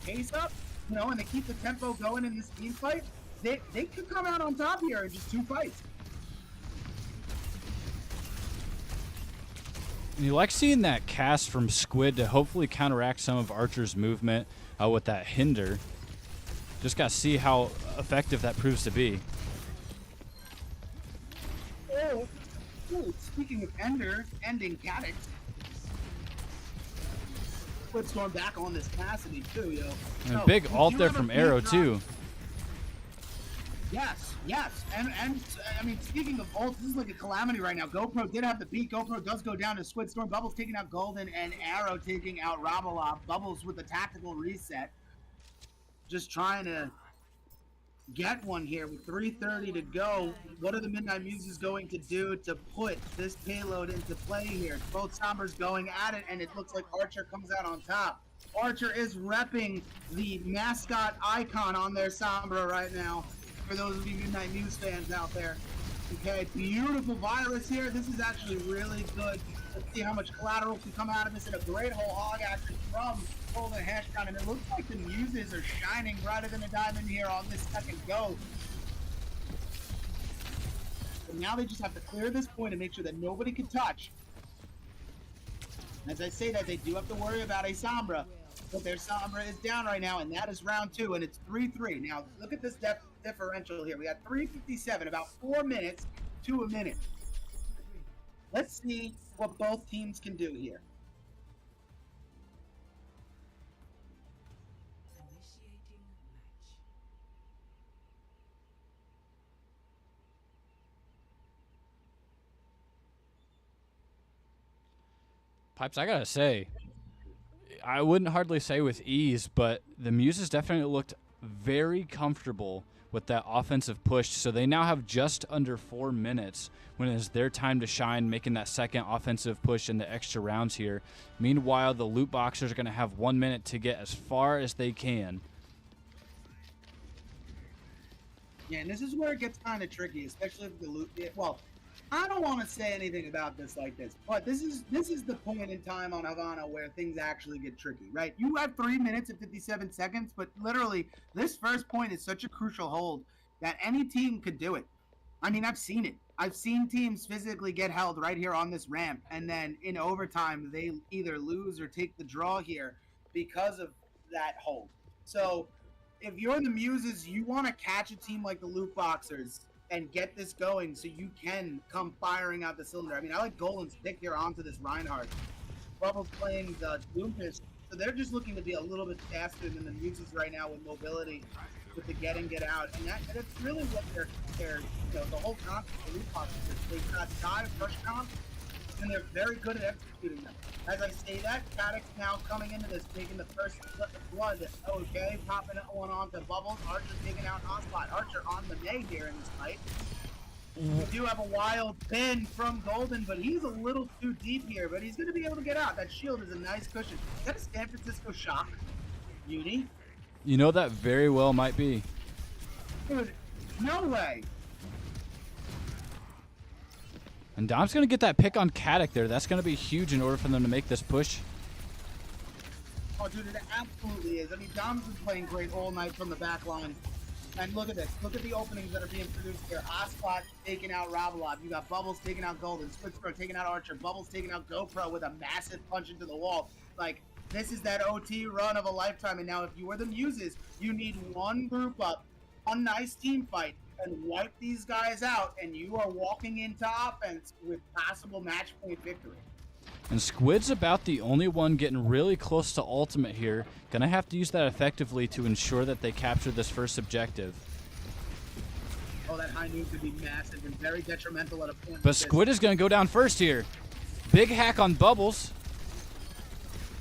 pace up, you know, and they keep the tempo going in this team fight, they could come out on top here in just 2 fights. And you like seeing that cast from Squid to hopefully counteract some of Archer's movement with that hinder. Just got to see how effective that proves to be. Oh, speaking of ending Cadix. Squid's going back on this Cassidy too, yo. And big ult there from Arrow too. Yes, and I mean, speaking of ults, this is like a calamity right now. GoPro did have the beat. GoPro does go down to Squid Storm. Bubbles taking out Golden, and Arrow taking out Rabalov. Bubbles with the tactical reset. Just trying to get one here with 3:30 to go. What are the Midnight Muses going to do to put this payload into play here? Both Sombras going at it, and it looks like Archer comes out on top. Archer is repping the mascot icon on their Sombra right now. For those of you Midnight Muse fans out there. Okay, beautiful virus here. This is actually really good. Let's see how much collateral can come out of this, and a great whole hog action from Golden Hashdown. And it looks like the Muses are shining brighter than a diamond here on this second go. But now they just have to clear this point and make sure that nobody can touch. As I say that, they do have to worry about a Sombra. But their Sombra is down right now, and that is round 2, and it's 3-3. Now, look at this differential here. We got 3:57, about 4 minutes to a minute. Let's see what both teams can do here. Pipes, I gotta say, I wouldn't hardly say with ease, but the Muses definitely looked very comfortable with that offensive push. So they now have just under 4 minutes when it is their time to shine, making that second offensive push in the extra rounds here. Meanwhile, the Lootboxers are going to have 1 minute to get as far as they can. Yeah, and this is where it gets kind of tricky, especially if the loot. Well, I don't want to say anything about this like this, but this is the point in time on Havana where things actually get tricky, right? You have 3 minutes and 57 seconds, but literally this first point is such a crucial hold that any team could do it. I mean, I've seen it. I've seen teams physically get held right here on this ramp, and then in overtime they either lose or take the draw here because of that hold. So if you're the Muses, you want to catch a team like the Lootboxers and get this going so you can come firing out the cylinder. I mean, I like Golden's pick here onto this Reinhardt. Bubbles playing the Doomfist, so they're just looking to be a little bit faster than the Muses right now with mobility, with the get in, get out. And that's really what they're you know, the whole concept of the Lootboxers is. They've got dive, rush comp, and they're very good at executing them. As I say that, Cadix now coming into this, taking the first blood. Okay, popping one onto Bubbles. Archer taking out Hotspot. Archer on the May here in this fight. We do have a wild pin from Golden, but he's a little too deep here, but he's going to be able to get out. That shield is a nice cushion. Is that a San Francisco shock? Beauty? You know, that very well might be. Dude, no way. And Dom's going to get that pick on Caddick there. That's going to be huge in order for them to make this push. Oh, dude, it absolutely is. I mean, Dom's been playing great all night from the back line. And look at this. Look at the openings that are being produced here. Ospot taking out Rabalov. You got Bubbles taking out Golden. Splitsbro taking out Archer. Bubbles taking out GoPro with a massive punch into the wall. Like, this is that OT run of a lifetime. And now if you are the Muses, you need one group up, one nice team fight, and wipe these guys out, and you are walking into offense with possible match point victory. And Squid's about the only one getting really close to ultimate here. Gonna have to use that effectively to ensure that they capture this first objective. Oh, that high noon could be massive and very detrimental at a point. But Squid is gonna go down first here. Big hack on Bubbles.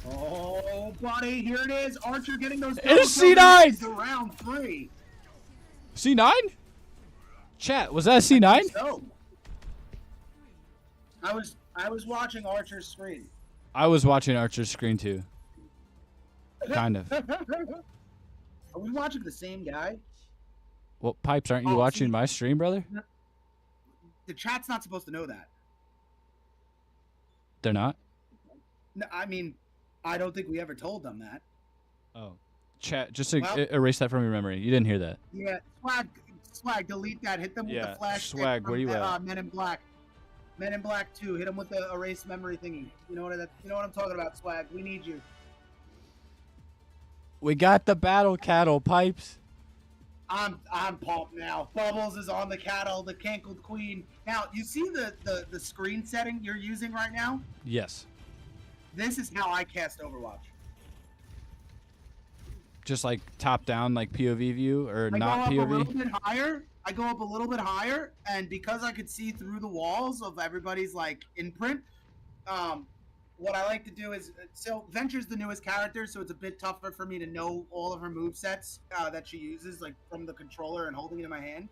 Oh, buddy, here it is. Archer getting those. It's C9 to round 3. C9? Chat, was that a C9? So, I was watching Archer's screen. I was watching Archer's screen too. Kind of. Are we watching the same guy? Well, Pipes, aren't you watching my stream, brother? The chat's not supposed to know that. They're not? No, I mean, I don't think we ever told them that. Oh. Chat, just erase that from your memory. You didn't hear that. Yeah, Swag, delete that. Hit them with the flash Swag, stick where you at? Men in Black. Men in Black 2. Hit them with the erase memory thingy. You know what I'm talking about, Swag. We need you. We got the battle cattle, Pipes. I'm pumped now. Bubbles is on the cattle, the cankled queen. Now, you see the screen setting you're using right now? Yes. This is how I cast Overwatch. Just like top down, like POV view, or not POV? I go up a little bit higher. I go up a little bit higher, and because I could see through the walls of everybody's like imprint, what I like to do is, so Venture's the newest character, so it's a bit tougher for me to know all of her movesets that she uses, like from the controller and holding it in my hand.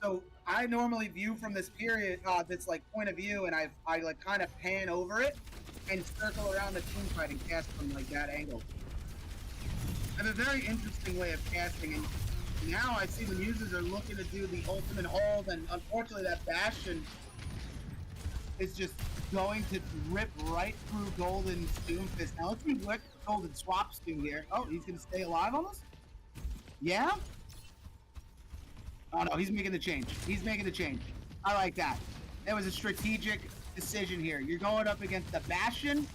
So I normally view from this period, this like point of view, and I like kind of pan over it and circle around the team fight and cast from like that angle. I have a very interesting way of casting, and now I see the Muses are looking to do the ultimate hold, and unfortunately that Bastion is just going to rip right through Golden's Doomfist. Now let's see what Golden swaps do here. Oh, he's going to stay alive on us? Yeah? Oh no, he's making the change. He's making the change. I like that. That was a strategic decision here. You're going up against the Bastion.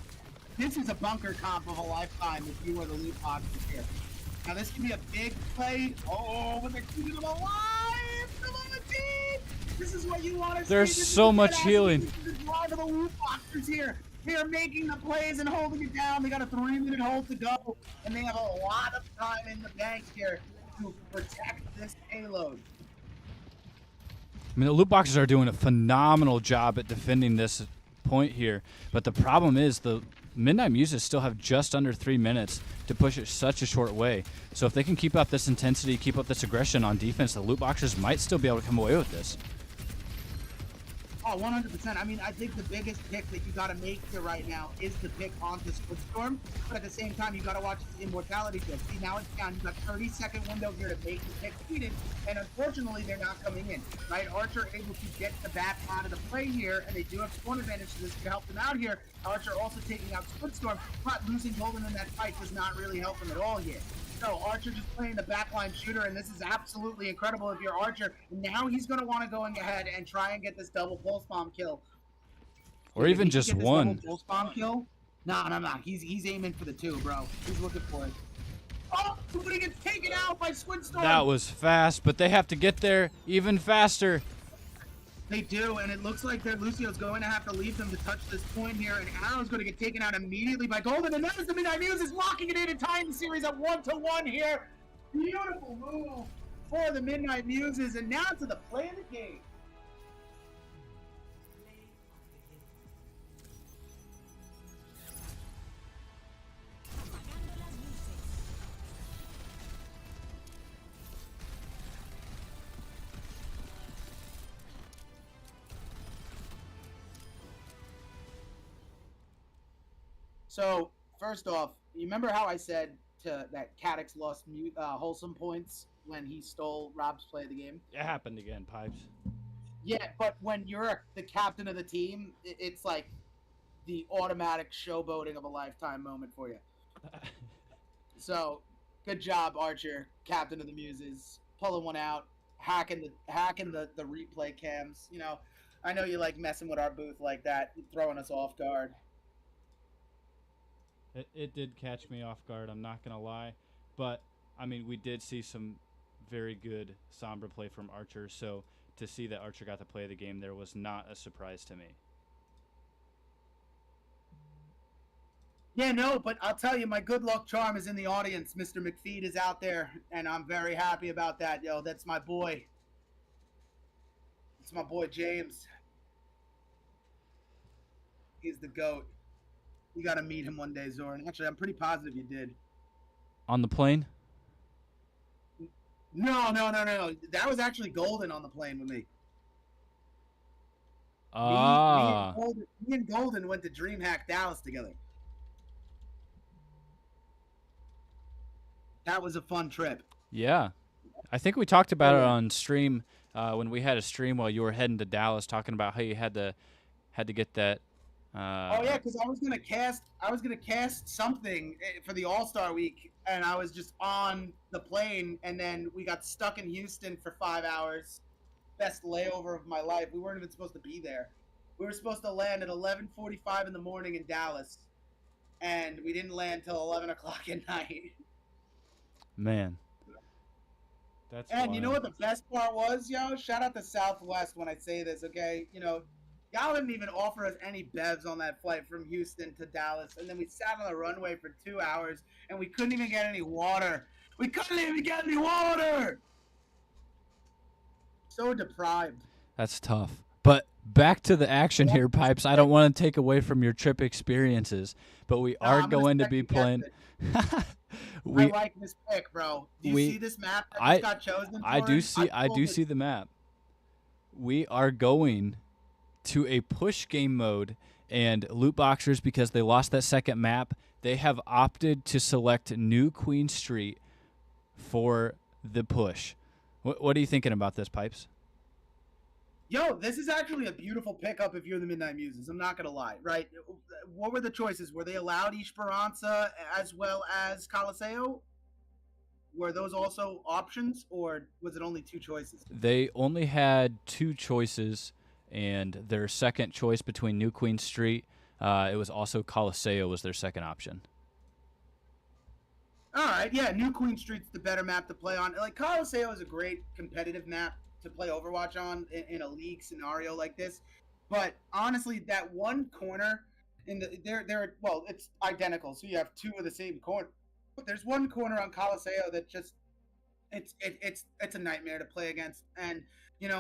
This is a bunker comp of a lifetime if you were the Lootboxers here. Now this can be a big play. Oh, but they're keeping them alive! Come on, team! This is what you want to see. There's so much healing. This is the drive of the Lootboxers here. They are making the plays and holding it down. They got a 3-minute hold to go, and they have a lot of time in the bank here to protect this payload. I mean, the Lootboxers are doing a phenomenal job at defending this point here, but the problem is the Midnight Muses still have just under 3 minutes to push it such a short way. So if they can keep up this intensity, keep up this aggression on defense, the Lootboxers might still be able to come away with this. Oh, 100%. I mean, I think the biggest pick that you got to make here right now is the pick onto Splitstorm. But at the same time, you got to watch the Immortality pick. See, now it's down. You've got 30-second window here to make the pick needed. And unfortunately, they're not coming in. Right? Archer able to get the bat out of the play here. And they do have spawn advantage, so this could help them out here. Archer also taking out Splitstorm. But losing Golden in that fight does not really help him at all yet. So Archer just playing the backline shooter, and this is absolutely incredible if you're Archer. Now he's going to want to go ahead and try and get this double pulse bomb kill. Or even just one. Double pulse bomb kill? No. He's aiming for the 2, bro. He's looking for it. Oh, but he gets taken out by Squidstorm. That was fast, but they have to get there even faster. They do, and it looks like that Lucio's going to have to leave them to touch this point here, and Arrow's going to get taken out immediately by Golden, and that is the Midnight Muses locking it in and tying the series at 1-1 here. Beautiful move for the Midnight Muses, and now to the play of the game. So, first off, you remember how I said that Cadix lost wholesome points when he stole Rob's play of the game? It happened again, Pipes. Yeah, but when you're the captain of the team, it's like the automatic showboating of a lifetime moment for you. So, good job, Archer, captain of the Muses, pulling one out, hacking the replay cams. You know, I know you like messing with our booth like that, throwing us off guard. It did catch me off guard, I'm not going to lie. But, I mean, we did see some very good Sombra play from Archer, so to see that Archer got to play the game there was not a surprise to me. Yeah, no, but I'll tell you, my good luck charm is in the audience. Mr. McFeed is out there, and I'm very happy about that. Yo, that's my boy. It's my boy, James. He's the GOAT. You got to meet him one day, Zoran. Actually, I'm pretty positive you did. On the plane? No. That was actually Golden on the plane with me. Ah, Me and Golden went to DreamHack Dallas together. That was a fun trip. yeah. I think we talked Oh about it yeah. on stream when we had a stream while you were heading to Dallas, talking about how you had to get that. Oh yeah, because I was gonna cast something for the All Star Week, and I was just on the plane, and then we got stuck in Houston for 5 hours. Best layover of my life. We weren't even supposed to be there. We were supposed to land at 11:45 in the morning in Dallas, and we didn't land till 11 o'clock at night. Man, that's And you know wild. what the best part was, yo? Shout out to Southwest when I say this, okay? Y'all didn't even offer us any bevs on that flight from Houston to Dallas, and then we sat on the runway for 2 hours, and we couldn't even get any water. We couldn't even get any water! So deprived. That's tough. But back to the action here, Pipes. I don't want to take away from your trip experiences, but we No, are I'm gonna going to be second guess playing. it. I like this pick, bro. Do you see this map that just got chosen for I do it? see I do see the map. We are going to a push game mode, and Lootboxers, because they lost that second map, they have opted to select New Queen Street for the push. What are you thinking about this, Pipes? Yo, this is actually a beautiful pickup if you're the Midnight Muses. I'm not gonna lie, right? What were the choices? Were they allowed Esperanza as well as Coliseo? Were those also options, or was it only two choices? They only had two choices, and their second choice between New Queen Street, it was also Coliseo was their second option. All right, yeah, New Queen Street's the better map to play on. Like Coliseo is a great competitive map to play Overwatch on in a league scenario like this. But honestly, that one corner in they're well, it's identical, so you have two of the same corner. But there's one corner on Coliseo that just it's a nightmare to play against. And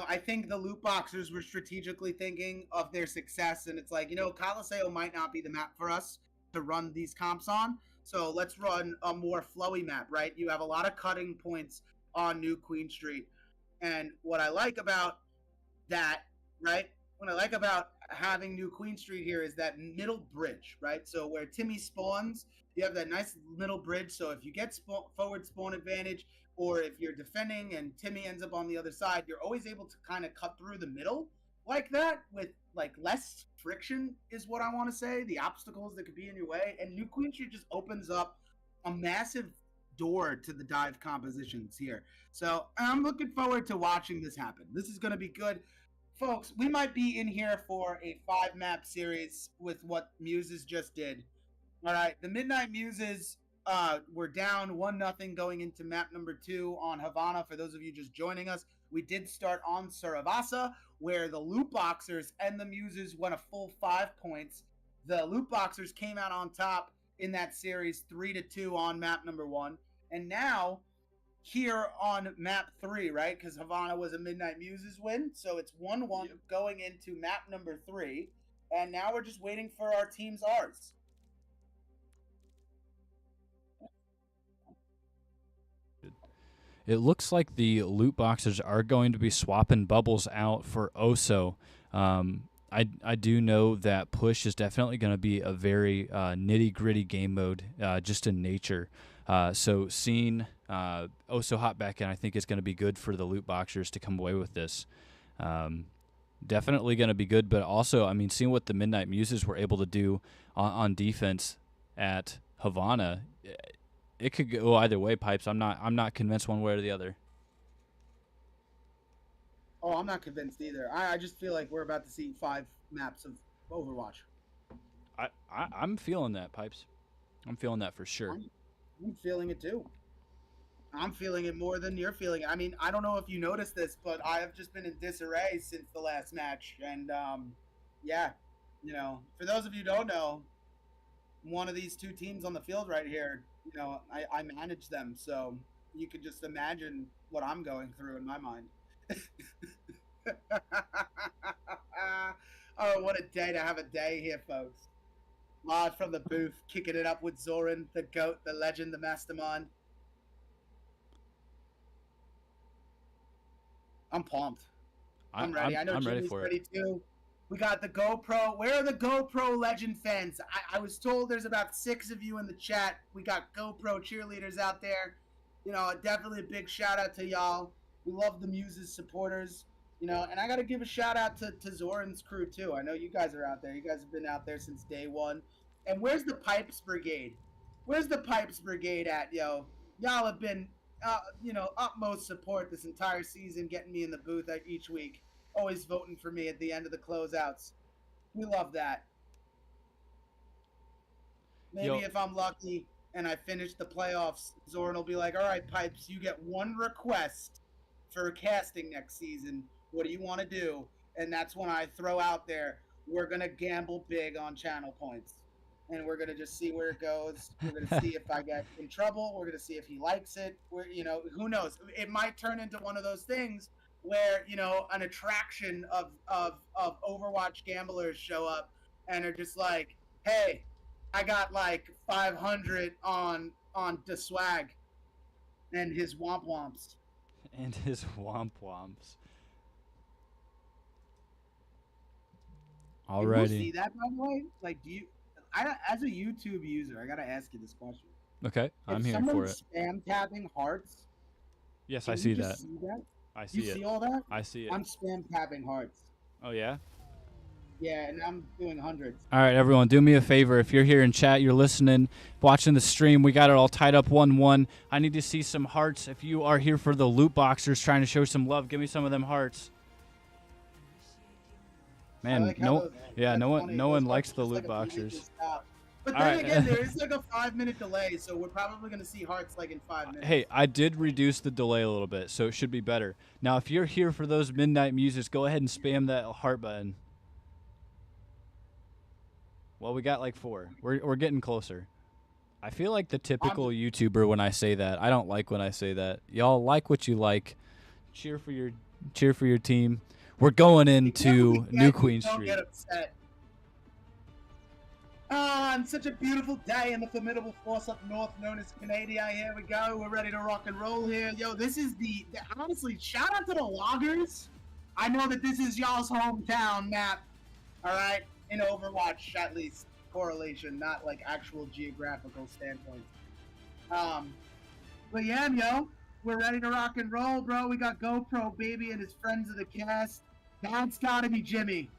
I think the loot boxers were strategically thinking of their success, and it's like Coliseo might not be the map for us to run these comps on. So let's run a more flowy map, right? You have a lot of cutting points on New Queen Street. And what I like about that, right? What I like about having New Queen Street here is that middle bridge, right? So where Timmy spawns, you have that nice middle bridge. So if you get forward spawn advantage, or if you're defending and Timmy ends up on the other side, you're always able to kind of cut through the middle like that with like less friction is what I want to say. The obstacles that could be in your way, and New Queen Street just opens up a massive door to the dive compositions here. So I'm looking forward to watching this happen. This is going to be good. Folks, we might be in here for a 5-map series with what Muses just did. All right, the Midnight Muses were down 1-0 going into map number 2 on Havana. For those of you just joining us, we did start on Saravasa, where the Lootboxers and the Muses went a full 5 points. The Lootboxers came out on top in that series 3-2 on map number 1. And now, here on map 3, right? Because Havana was a Midnight Muses win. So it's 1-1 going into map number 3. And now we're just waiting for our team's R's. It looks like the loot boxes are going to be swapping bubbles out for Oso. I do know that push is definitely going to be a very nitty-gritty game mode just in nature. So seeing Oso hop back in, I think is going to be good for the loot boxers to come away with this. Definitely going to be good, but also, I mean, seeing what the Midnight Muses were able to do on defense at Havana, it could go either way, Pipes. I'm not convinced one way or the other. Oh, I'm not convinced either. I just feel like we're about to see 5 maps of Overwatch. I'm feeling that, Pipes. I'm feeling that for sure. I'm feeling it too. I'm feeling it more than you're feeling it. I mean, I don't know if you noticed this, but I have just been in disarray since the last match. And, yeah, for those of you who don't know, one of these 2 teams on the field right here, I manage them. So you could just imagine what I'm going through in my mind. Oh, what a day to have a day here, folks. Live from the booth, kicking it up with Zoran, the GOAT, the legend, the mastermind. I'm pumped. I'm ready. I know I'm ready Jimmy's for ready it. too. We got the GoPro. Where are the GoPro Legend fans? I was told there's about 6 of you in the chat. We got GoPro cheerleaders out there. You know, definitely a big shout out to y'all. We love the Muses supporters. You know, and I got to give a shout out to Zoran's crew too. I know you guys are out there. You guys have been out there since day one. And where's the Pipes Brigade? Where's the Pipes Brigade at, yo? Y'all have been, utmost support this entire season, getting me in the booth each week. Always voting for me at the end of the closeouts. We love that. Maybe if I'm lucky and I finish the playoffs, Zoran will be like, all right, Pipes, you get one request for casting next season. What do you want to do? And that's when I throw out there, we're going to gamble big on channel points. And we're going to just see where it goes. We're going to see if I get in trouble. We're going to see if he likes it. Who knows? It might turn into one of those things where, an attraction of Overwatch gamblers show up and are just like, hey, I got like 500 on the swag and his womp womps. And his womp womps. Alrighty. Do you see that, by the way? Like, as a YouTube user, I gotta ask you this question. Okay, I'm here for it. If someone's spam tapping hearts, yes, I see that. See that. I see it. You see all that? I see it. I'm spam tapping hearts. Oh yeah. Yeah, and I'm doing hundreds. All right, everyone, do me a favor. If you're here in chat, you're listening, watching the stream, we got it all tied up 1-1. I need to see some hearts. If you are here for the Lootboxers trying to show some love, give me some of them hearts. Man, like no one likes the Lootboxers. But then again, there is like a 5-minute delay, so we're probably going to see hearts like in 5 minutes. Hey, I did reduce the delay a little bit, so it should be better. Now, if you're here for those Midnight Muses, go ahead and spam that heart button. Well, we got like 4. We're getting closer. I feel like the typical YouTuber when I say that. I don't like when I say that. Y'all like what you like. Cheer for your team. We're going into New Queen Street. Don't get upset. On such a beautiful day in the formidable force up north known as Canada. Here we go. We're ready to rock and roll here. Yo, this is honestly, shout out to the loggers. I know that this is y'all's hometown map. All right. In Overwatch, at least, correlation, not like actual geographical standpoint. But yeah, yo, we're ready to rock and roll, bro. We got GoPro Baby and his friends of the cast. That's gotta be Jimmy.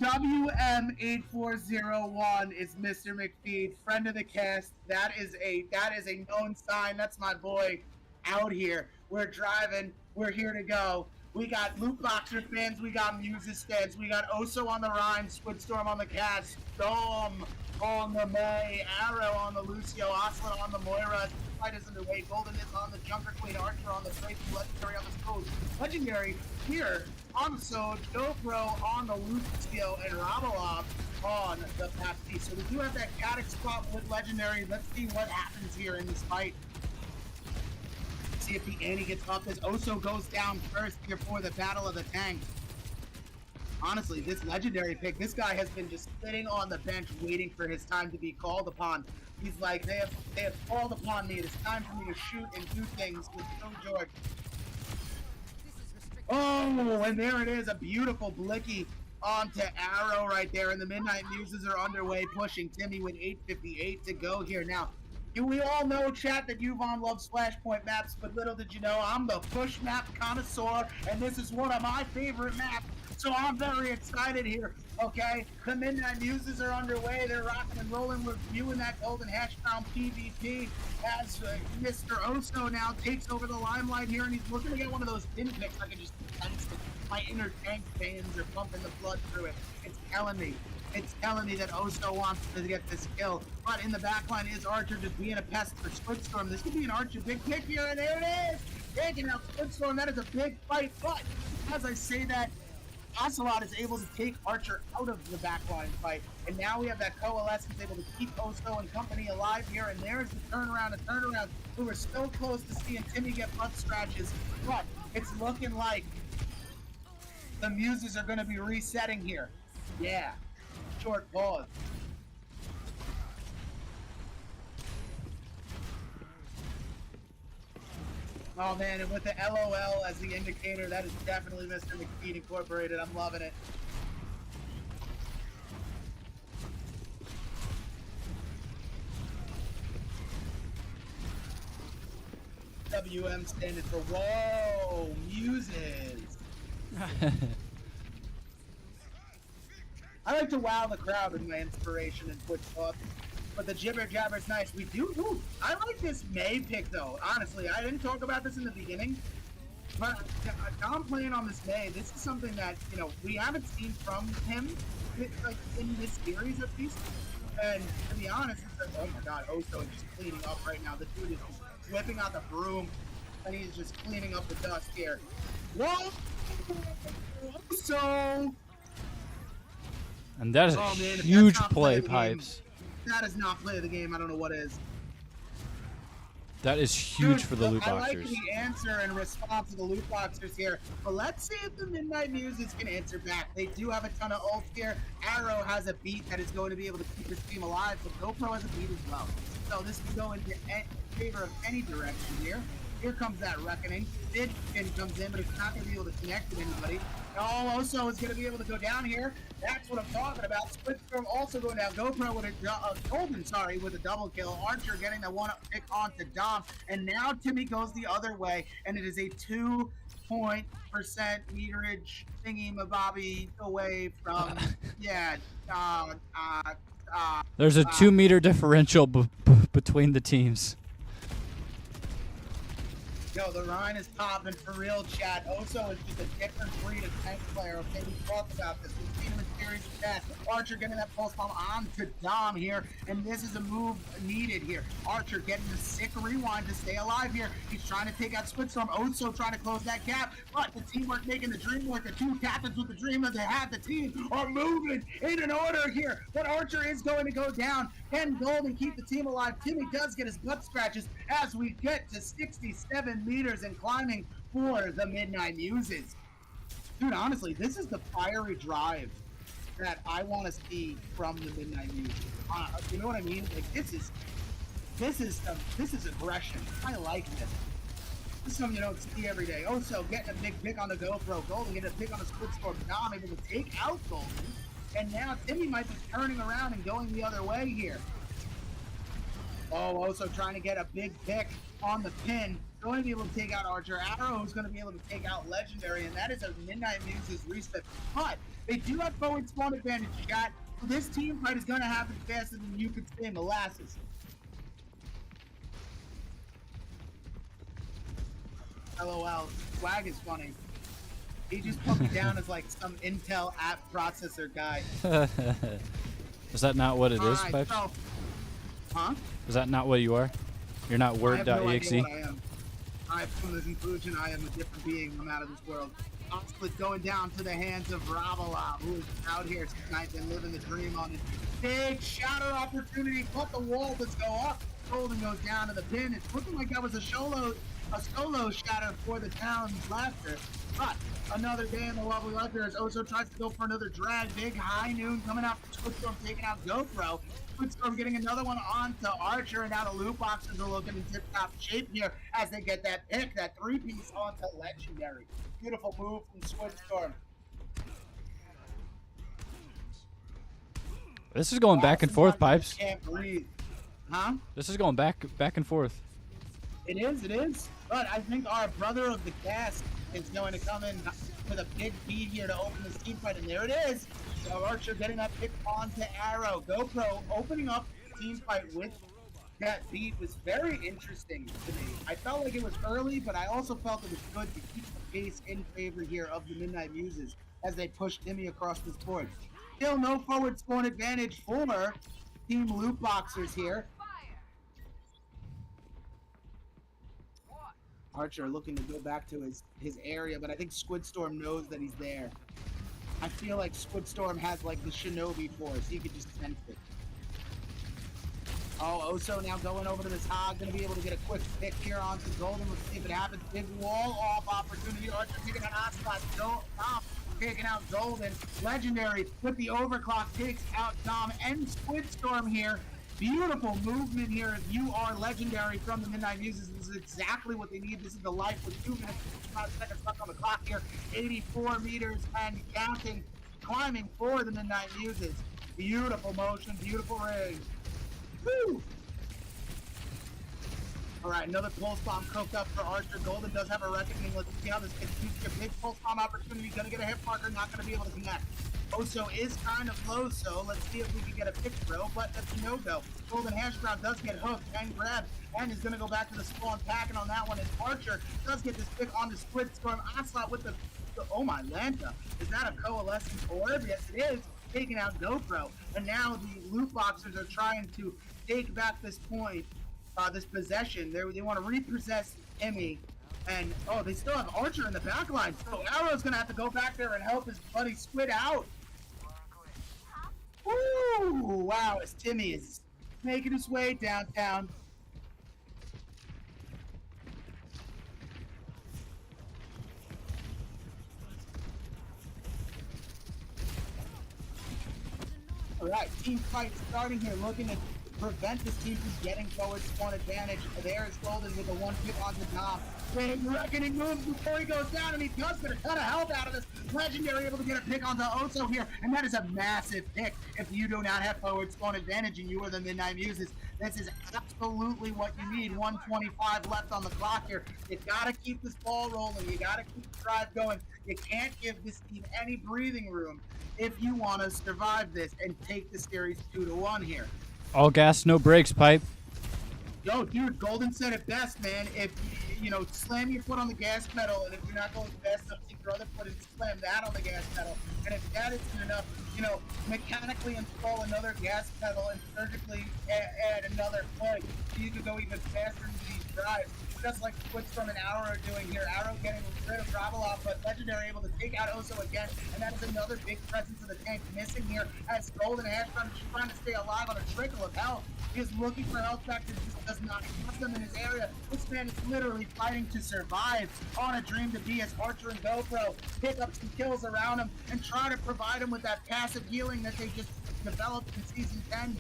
WM8401 is Mr. McFeed, friend of the cast. That is a known sign. That's my boy out here. We're driving. We're here to go. We got Lootboxer fans, we got Muses fans, we got Oso on the Rhine, Squidstorm on the Cats, Storm on the May, Arrow on the Lucio, Ocelot on the Moira, Fight is underway, Golden is on the Junker Queen, Archer on the Trace, Legendary on the Scrolls, Legendary here on the Soj, GoPro on the Lucio, and Rabalov on the Pepsi. So we do have that Cadix spot with Legendary. Let's see what happens here in this fight. See if the Annie gets off this. Oso goes down first here for the Battle of the Tanks. Honestly, this Legendary pick, this guy has been just sitting on the bench waiting for his time to be called upon. He's like, they have called upon me. It is time for me to shoot and do things with Joe George. Oh, and there it is, a beautiful blicky onto Arrow right there, and the Midnight Muses are underway, pushing Timmy with 8:58 to go here. Now, we all know, chat, that Yvonne loves Flashpoint maps, but little did you know, I'm the push map connoisseur, and this is one of my favorite maps, so I'm very excited here, okay? The Midnight Muses are underway. They're rocking and rolling. We're viewing that Golden Hashbound PvP as Mr. Oso now takes over the limelight here, and he's looking to get one of those pin picks. I can just sense it. My inner tank fans are pumping the blood through it. It's telling me that Oso wants to get this kill. But in the backline is Archer just being a pest for Squidstorm. This could be an Archer big pick here, and there it is! Taking out Squidstorm. That is a big fight, but as I say that, Ocelot is able to take Archer out of the backline fight, and now we have that coalescence able to keep Oso and company alive here, and there's the turnaround. We were so close to seeing Timmy get butt scratches, but it's looking like the Muses are going to be resetting here. Yeah. Short pause. Oh man, and with the LOL as the indicator, that is definitely Mr. McKean Incorporated. I'm loving it. WM standing for Whoa Muses. I like to wow the crowd with my inspiration and Twitch talk, but the jibber jabber's nice. We do. Ooh, I like this May pick though. Honestly, I didn't talk about this in the beginning, but Dom playing on this May. This is something that we haven't seen from him, like in this series at least. And to be honest, it's like, oh my God, Oso is just cleaning up right now. The dude is just whipping out the broom, and he's just cleaning up the dust here. Whoa! So. And that is a huge play, Pipes. That is not play of the game. I don't know what is. That is huge for the Lootboxers. I like the answer and response to the Lootboxers here, but let's see if the Midnight Muses can answer back. They do have a ton of ults here. Arrow has a beat that is going to be able to keep his team alive, but GoPro has a beat as well. So this can go in favor of any direction here. Here comes that reckoning. Vidkin comes in, but it's not going to be able to connect with anybody. Also is going to be able to go down here. That's what I'm talking about. Splitstorm also going down. GoPro with a Golden, with a double kill. Archer getting the one-up pick onto Dom. And now Timmy goes the other way, and it is a 2% meterage thingy-mabobby away from, There's a 2-meter differential between the teams. Yo, the Rhine is popping for real, chat. Oso is just a different breed of tank player. Okay, we talked about this. We've seen him in series of chat. Archer getting that pulse bomb onto Dom here, and this is a move needed here. Archer getting the sick rewind to stay alive here. He's trying to take out Splitstorm. Oso trying to close that gap, but the teamwork making the dream work. The two captains with the dream that they have the team are moving in an order here, but Archer is going to go down. Can Golden keep the team alive? Timmy does get his butt scratches as we get to 67 meters and climbing for the Midnight Muses. Dude, honestly, this is the fiery drive that I want to see from the Midnight Muses. You know what I mean? Like this is aggression. I like this. This is something you don't see every day. Oso getting a big pick on the GoPro. Golden getting a pick on the Splitstorm. Dom able to take out Golden. And now Timmy might be turning around and going the other way here. Oh, also trying to get a big pick on the pin. Going to be able to take out Archer. Arrow is going to be able to take out Legendary, and that is a Midnight Muses reset. But they do have forward spawn advantage, chat. So this team fight is going to happen faster than you could say molasses. LOL. Swag is funny. He just put me down as like some Intel app processor guy. Is that not what it is, Pipes? So, huh? Is that not what you are? You're not Word.exe? I have no idea what I am. From the conclusion, I am a different being. I'm out of this world. Split going down to the hands of Ravala, who is out here tonight and living the dream on it. Big shatter opportunity, but the wall does go up. Golden goes down to the pin. It's looking like that was a solo shatter for the town's laughter. But another day in the lovely laughter as Oso tries to go for another drag. Big high noon coming out from Splitstorm, taking out GoPro. Splitstorm getting another one onto Archer, and now the Lootboxers are looking in tip-top shape here as they get that pick, that three-piece onto Legendary. Beautiful move from Splitstorm. This is going back and forth, Pipes. Can't breathe. Huh? This is going back and forth. It is. But I think our brother of the cast is going to come in with a big beat here to open this team fight, and there it is. So Archer getting that pick onto Arrow. GoPro opening up the team fight with that beat was very interesting to me. I felt like it was early, but I also felt it was good to keep the pace in favor here of the Midnight Muses as they push Timmy across this board. Still no forward spawn advantage for Team Lootboxers here. Archer looking to go back to his area, but I think Squidstorm knows that he's there. I feel like Squidstorm has like the Shinobi force. He could just sense it. Oh, Oso now going over to this hog. Going to be able to get a quick pick here onto Golden. Let's see if it happens. Big wall off opportunity. Archer taking out Ocelot. Dom taking out Golden. Legendary with the overclock takes out Dom and Squidstorm here. Beautiful movement here. If you are legendary from the Midnight Muses, this is exactly what they need. This is the life with 2 minutes and 5 seconds left on the clock here. 84 meters and counting, climbing for the Midnight Muses. Beautiful motion, beautiful rig. Woo! All right, another pulse bomb cooked up for Archer. Golden does have a reckoning. Let's see how this gets used. A big pulse bomb opportunity. Gonna get a hit marker, not gonna be able to connect. Oso is kind of low, so let's see if we can get a pitch throw, but that's a no-go. Golden Hash Brown does get hooked and grabbed, and is gonna go back to the spawn packing on that one. And Archer does get this pick on the Squid Storm. Onslaught with the oh my Lanta. Is that a coalescent orb? Yes, it is. Taking out GoPro. And now the Lootboxers are trying to take back this point. This possession. They want to repossess Emmy, and oh, they still have Archer in the back line, so Arrow's gonna have to go back there and help his buddy Squid out. Ooh, wow, as Timmy is making his way downtown. All right, team fight starting here, looking to prevent this team from getting forward spawn advantage. There is Golden with a 1-pick onto Dom. Big reckoning moves before he goes down, and he does get a ton of health out of this. Legendary able to get a pick onto Oso here, and that is a massive pick if you do not have forward spawn advantage and you are the Midnight Muses. This is absolutely what you need. 125 left on the clock here. You gotta keep this ball rolling. You gotta keep the drive going. You can't give this team any breathing room if you want to survive this and take the series 2-1 here. All gas, no brakes, Pipe. Yo, dude, Golden said it best, man. If you know, slam your foot on the gas pedal, and if you're not going fast enough, take your other foot and slam that on the gas pedal. And if that isn't enough, you know, mechanically install another gas pedal and surgically add another foot so you can go even faster into these drives. Just like Squidstrom and Arrow are doing here. Arrow getting rid of Ravelov, but Legendary able to take out Oso again, and that is another big presence of the tank missing here as Golden Hash Brown is trying to stay alive on a trickle of health. He is looking for health back that just does not have them in his area. This man is literally fighting to survive on a dream to be as Archer and GoPro pick up some kills around him and try to provide him with that passive healing that they just developed in Season 10.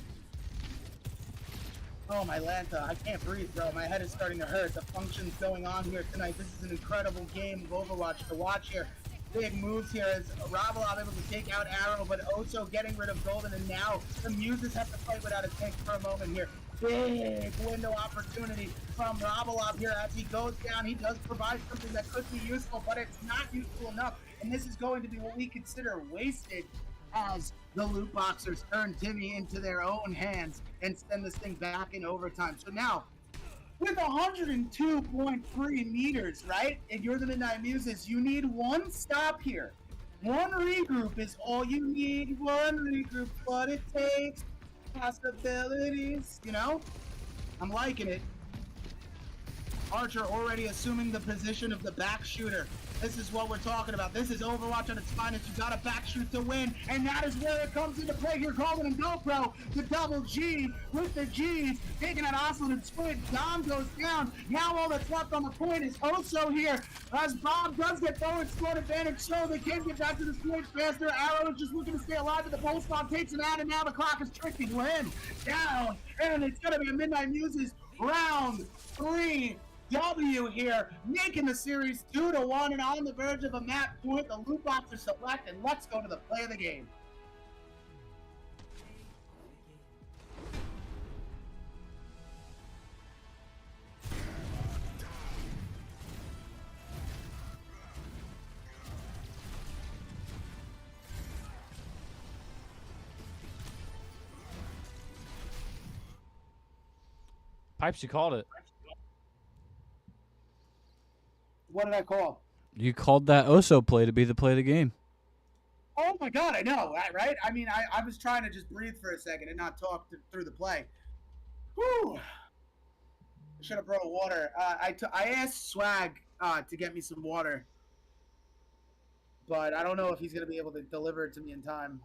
Oh, my Lanta, I can't breathe, bro. My head is starting to hurt. The function's going on here tonight. This is an incredible game of Overwatch to watch here. Big moves here as Ravelov able to take out Arrow, but Oso getting rid of Golden, and now the Muses have to fight without a tank for a moment here. Big window opportunity from Ravelov here as he goes down. He does provide something that could be useful, but it's not useful enough, and this is going to be what we consider wasted as the Lootboxers turn Timmy into their own hands and send this thing back in overtime. So now, with 102.3 meters, right? If you're the Midnight Muses, you need one stop here. One regroup is all you need. One regroup, what it takes. Possibilities, you know? I'm liking it. Archer already assuming the position of the back shooter. This is what we're talking about. This is Overwatch at its finest. You got to back shoot to win, and that is where it comes into play here. Golden and GoPro, the double G with the G's, taking out Oslo and Squid. Dom goes down. Now all that's left on the point is Oso here, as Bob does get forward squad advantage, so they can get back to the stage faster. Arrow is just looking to stay alive, but the pulse bomb takes him out, and now the clock is ticking. Win down, and it's going to be a Midnight Muses round 3. W here, making the series 2-1 and on the verge of a map point. The Lootboxers select, and let's go to the play of the game. Pipes, you called it. What did I call? You called that Oso play to be the play of the game. Oh my god, I know, right? I mean, I was trying to just breathe for a second and not talk through the play. Whew. I should have brought water. I asked Swag to get me some water, but I don't know if he's going to be able to deliver it to me in time.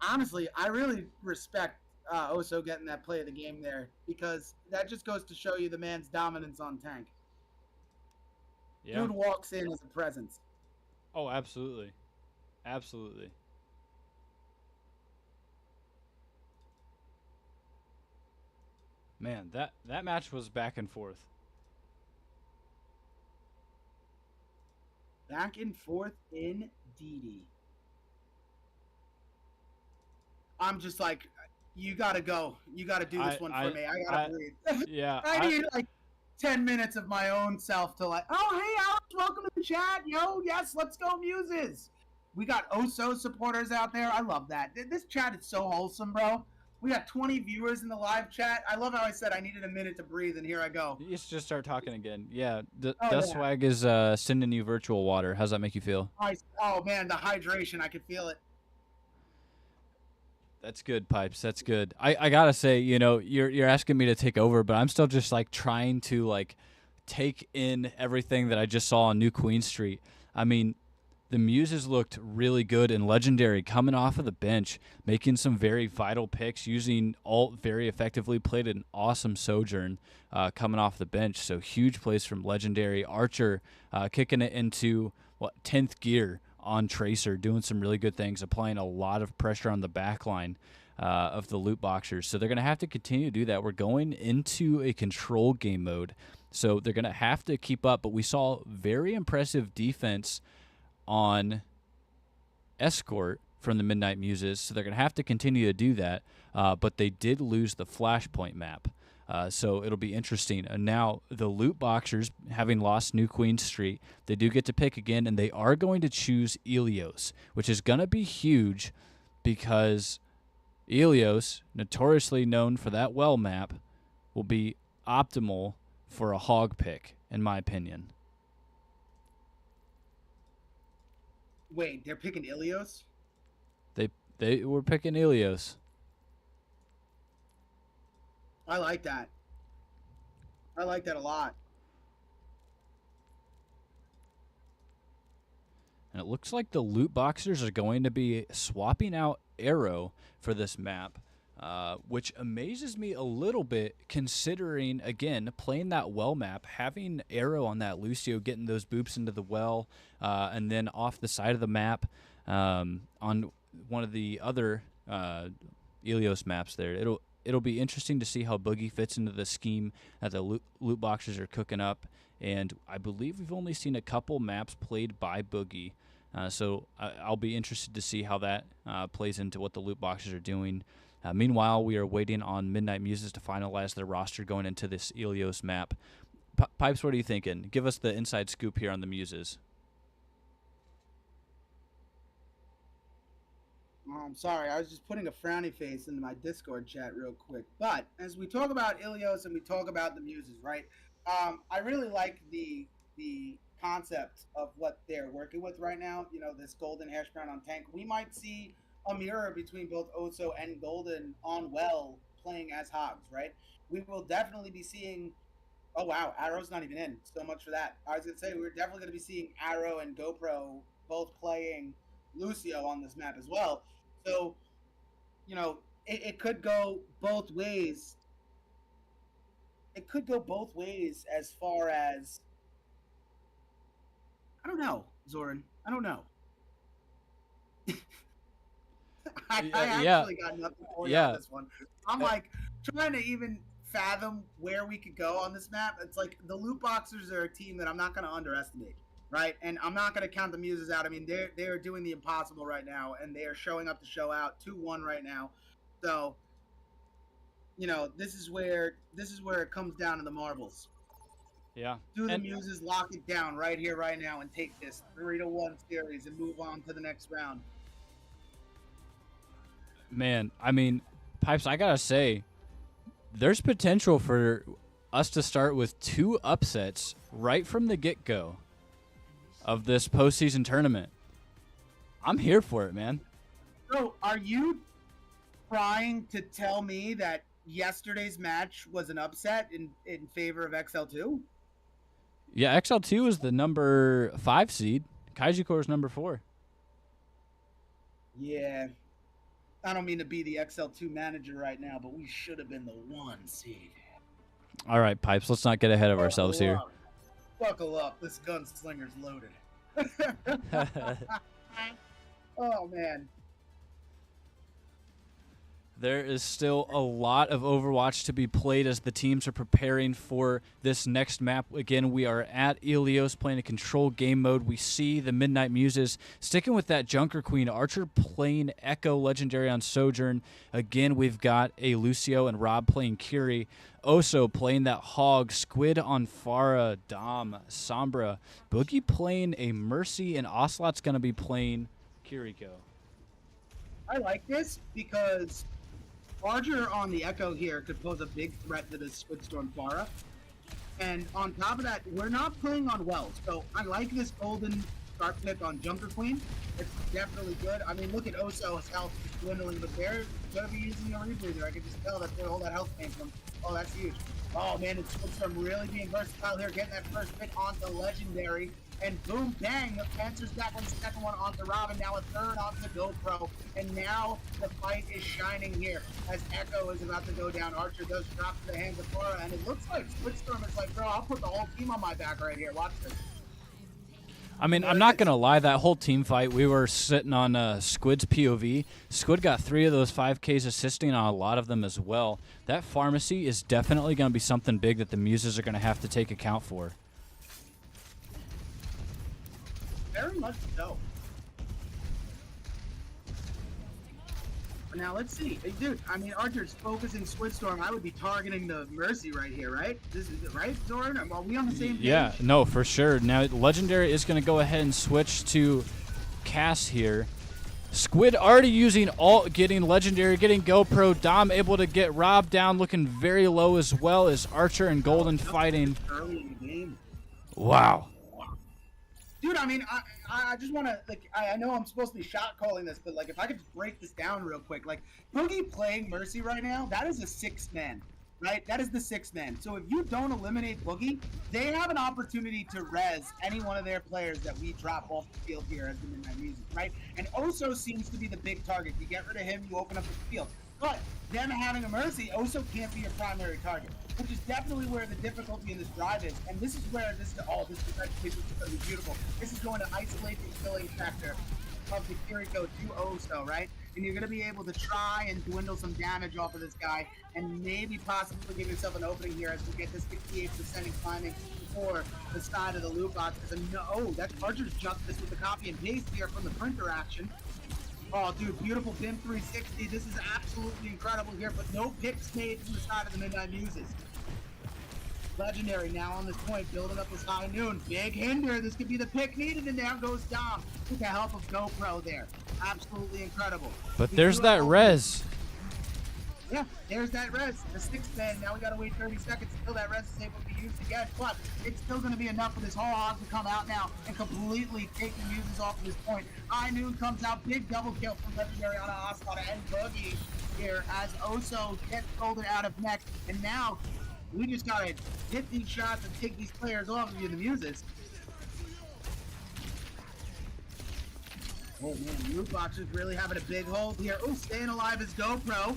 Honestly, I really respect Oso getting that play of the game there, because that just goes to show you the man's dominance on tank. Yeah. Dude walks in as a presence. Oh, absolutely. Absolutely. Man, that match was back and forth. Back and forth indeedy. I'm just like, you gotta go. You gotta do this one for me. I gotta breathe. Yeah. I need like 10 minutes of my own self to like, oh, hey, Alex, welcome to the chat. Yo, yes, let's go, Muses. We got OSO supporters out there. I love that. This chat is so wholesome, bro. We got 20 viewers in the live chat. I love how I said I needed a minute to breathe, and here I go. You just start talking again. Yeah, yeah. Swag is sending you virtual water. How's that make you feel? Oh, man, the hydration. I could feel it. That's good, Pipes. That's good. I gotta say, you know, you're asking me to take over, but I'm still just like trying to like take in everything that I just saw on New Queen Street. I mean, the Muses looked really good and legendary coming off of the bench, making some very vital picks, using ult very effectively, played an awesome Sojourn coming off the bench. So huge plays from legendary. Archer kicking it into, 10th gear on Tracer, doing some really good things, applying a lot of pressure on the back line of the Lootboxers. So they're going to have to continue to do that. We're going into a control game mode, so they're going to have to keep up. But we saw very impressive defense on Escort from the Midnight Muses, so they're going to have to continue to do that, but they did lose the Flashpoint map, so it'll be interesting. And now the Lootboxers, having lost New Queen Street, they do get to pick again, and they are going to choose Ilios, which is going to be huge because Ilios, notoriously known for that well map, will be optimal for a hog pick, in my opinion. Wait, they're picking Ilios? They were picking Ilios. I like that. I like that a lot. And it looks like the Lootboxers are going to be swapping out Arrow for this map, which amazes me a little bit considering, again, playing that well map, having Arrow on that Lucio, getting those boops into the well, and then off the side of the map on one of the other Ilios maps there. It'll be interesting to see how Boogie fits into the scheme that the Lootboxers are cooking up. And I believe we've only seen a couple maps played by Boogie. So I'll be interested to see how that plays into what the Lootboxers are doing. Meanwhile, we are waiting on Midnight Muses to finalize their roster going into this Ilios map. Pipes, what are you thinking? Give us the inside scoop here on the Muses. Oh, I'm sorry, I was just putting a frowny face into my Discord chat real quick. But as we talk about Ilios and we talk about the Muses, right? I really like the concept of what they're working with right now. You know, this Golden Hash Brown on tank. We might see a mirror between both Oso and Golden on well playing as hogs, right? We will definitely be seeing. Oh wow, Arrow's not even in. So much for that. I was gonna say we're definitely gonna be seeing Arrow and GoPro both playing Lucio on this map as well. So, you know, it could go both ways. It could go both ways as far as, I don't know, Zoran. I don't know. I actually got nothing for you on this one. I'm like trying to even fathom where we could go on this map. It's like the Lootboxers are a team that I'm not going to underestimate, right? And I'm not going to count the Muses out. I mean, they're doing the impossible right now, and they are showing up to show out 2-1 right now. So, you know, this is where it comes down to the marbles. Yeah. Do the Muses lock it down right here, right now, and take this 3-1 series and move on to the next round? Man, I mean, Pipes, I gotta say, there's potential for us to start with 2 upsets right from the get-go of this postseason tournament. I'm here for it, man. So, are you trying to tell me that yesterday's match was an upset in favor of XL2? Yeah, XL2 is the number 5 seed. Kaiju Core is number 4. Yeah. I don't mean to be the XL2 manager right now, but we should have been the 1 seed. All right, Pipes, let's not get ahead of ourselves here. Buckle up. This gunslinger's loaded. Oh, man. There is still a lot of Overwatch to be played as the teams are preparing for this next map. Again, we are at Ilios playing a control game mode. We see the Midnight Muses sticking with that Junker Queen. Archer playing Echo Legendary on Sojourn. Again, we've got a Lucio and Rob playing Curie. Oso playing that Hog. Squid on Pharah. Dom. Sombra. Boogie playing a Mercy, and Ocelot's going to be playing Kiriko. I like this because Archer on the Echo here could pose a big threat to this Squidstorm Pharah. And on top of that, we're not playing on Wells. So I like this golden start pick on Junker Queen. It's definitely good. I mean, look at Oso's health dwindling, but they're going to be using a rebreather. I can just tell that's where all that health came from. Oh, that's huge. Oh, man, it's Squidstorm really being versatile here, getting that first pick onto Legendary. And boom, bang, answers that one, second one onto Robin, now a third onto GoPro. And now the fight is shining here as Echo is about to go down. Archer does drop to the hands of Pharah, and it looks like Squidstorm is like, bro, I'll put the whole team on my back right here. Watch this. I mean, I'm not going to lie, that whole team fight, we were sitting on Squid's POV. Squid got 3 of those 5Ks, assisting on a lot of them as well. That pharmacy is definitely going to be something big that the Muses are going to have to take account for. Very much so. Now, let's see. Hey, dude, I mean, Archer's focusing Squidstorm. I would be targeting the Mercy right here, right? This is it, right, Zoran? Are we on the same page? Yeah, no, for sure. Now, Legendary is going to go ahead and switch to Cass here. Squid already using ult, getting Legendary, getting GoPro. Dom able to get Rob down, looking very low as well as Archer and Golden fighting. Early in the game. Wow. Dude, I mean, I just want to, like, I know I'm supposed to be shot calling this, but, like, if I could just break this down real quick. Like, Boogie playing Mercy right now, that is a 6-man, right? That is the 6-man. So if you don't eliminate Boogie, they have an opportunity to res any one of their players that we drop off the field here as the Midnight Muses, right? And Oso seems to be the big target. You get rid of him, you open up the field. But them having a Mercy, Oso can't be your primary target, which is definitely where the difficulty in this drive is. And this is where this is going to be beautiful. This is going to isolate the killing factor of the Kiriko to Oso, right? And you're going to be able to try and dwindle some damage off of this guy and maybe possibly give yourself an opening here as we get this 58% inclining for the side of the Lootboxers. And no, that's Archer's justice with the copy and paste here from the printer action. Oh, dude, beautiful BIM 360. This is absolutely incredible here, but no picks made from the side of the Midnight Muses. Legendary now on this point, building up this high noon. Big hinder. This could be the pick needed, and down goes Dom with the help of GoPro there. Absolutely incredible. But there's that res. Yeah, there's that res. The 6-man. Now we got to wait 30 seconds until that res is able to be used again. But it's still going to be enough for this whole hog to come out now and completely take the Muses off of this point. High noon comes out. Big double kill from Legendary on Ocelot and Boogie here as Oso gets folded out of next. And now we just got to hit these shots and take these players off of you, the Muses. Oh man, Lootboxers really having a big hold here. Oh, staying alive is GoPro.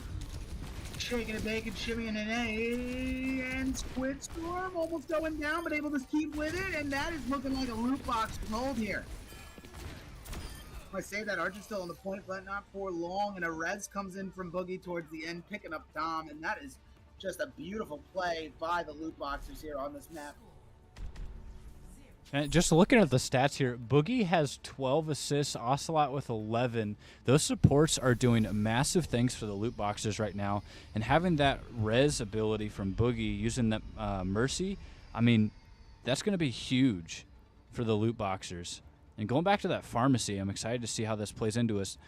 Shaking and baking, shimmying an A, and Squidstorm almost going down, but able to keep with it, and that is looking like a Lootboxers hold here. I say that Archer's still on the point, but not for long, and a res comes in from Boogie towards the end, picking up Dom, and that is just a beautiful play by the Lootboxers here on this map. And just looking at the stats here, Boogie has 12 assists, Ocelot with 11. Those supports are doing massive things for the Lootboxers right now. And having that res ability from Boogie using that Mercy, I mean, that's going to be huge for the Lootboxers. And going back to that pharmacy, I'm excited to see how this plays into us.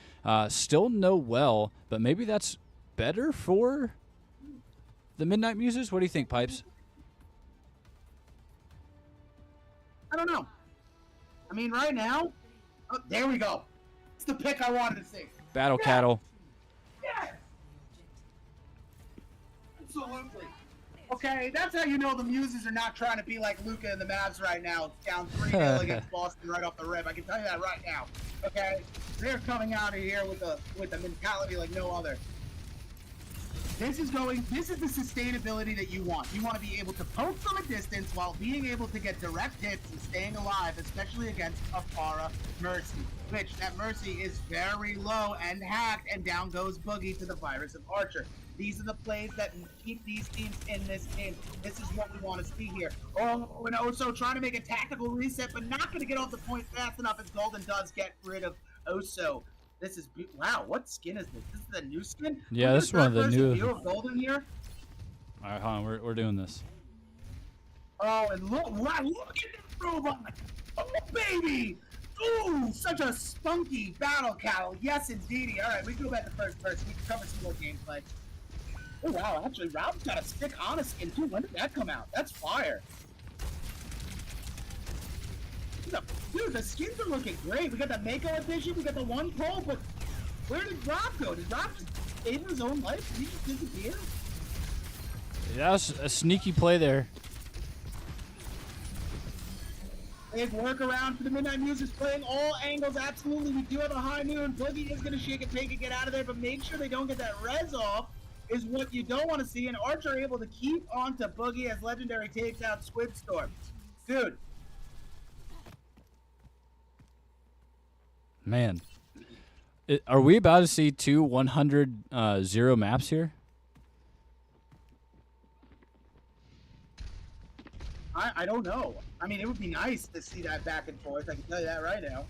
Still no well, but maybe that's better for the Midnight Muses? What do you think, Pipes? I don't know. I mean, right now, oh, there we go. It's the pick I wanted to see. Battle Cattle. Yes. Absolutely. Okay, that's how you know the Muses are not trying to be like Luka and the Mavs right now. It's down 3-0 against Boston right off the rip. I can tell you that right now. Okay, they're coming out of here with a mentality like no other. This is the sustainability that you want. You want to be able to poke from a distance while being able to get direct hits and staying alive, especially against a Pharah Mercy, which that Mercy is very low and hacked, and down goes Boogie to the Virus of Archer. These are the plays that keep these teams in this game. This is what we want to see here. Oh, and Oso trying to make a tactical reset, but not going to get off the point fast enough as Golden does get rid of Oso. This is wow. What skin is this? This is the new skin. Yeah, this is one of the new. View of Golden here. All right, hold on. We're doing this. Oh, and look! Wow, look at this robot! Oh, baby! Ooh, such a spunky battle cattle. Yes, indeedy. All right, we can go back to first person. We can cover some more gameplay. Oh wow, actually, Rob's got a stick on a skin too. When did that come out? That's fire. Dude, the skins are looking great. We got the Mako edition, we got the one pole, but where did Rob go? Did Rob just save his own life? Did he just disappear? That was a sneaky play there. Big workaround for the Midnight Muses, playing all angles. Absolutely, we do have a high noon. Boogie is going to shake and take and get out of there, but make sure they don't get that res off is what you don't want to see. And Archer able to keep on to Boogie as Legendary takes out Squidstorm. Dude. Man, are we about to see two 100-0 maps here? I don't know. I mean, it would be nice to see that back and forth. I can tell you that right now.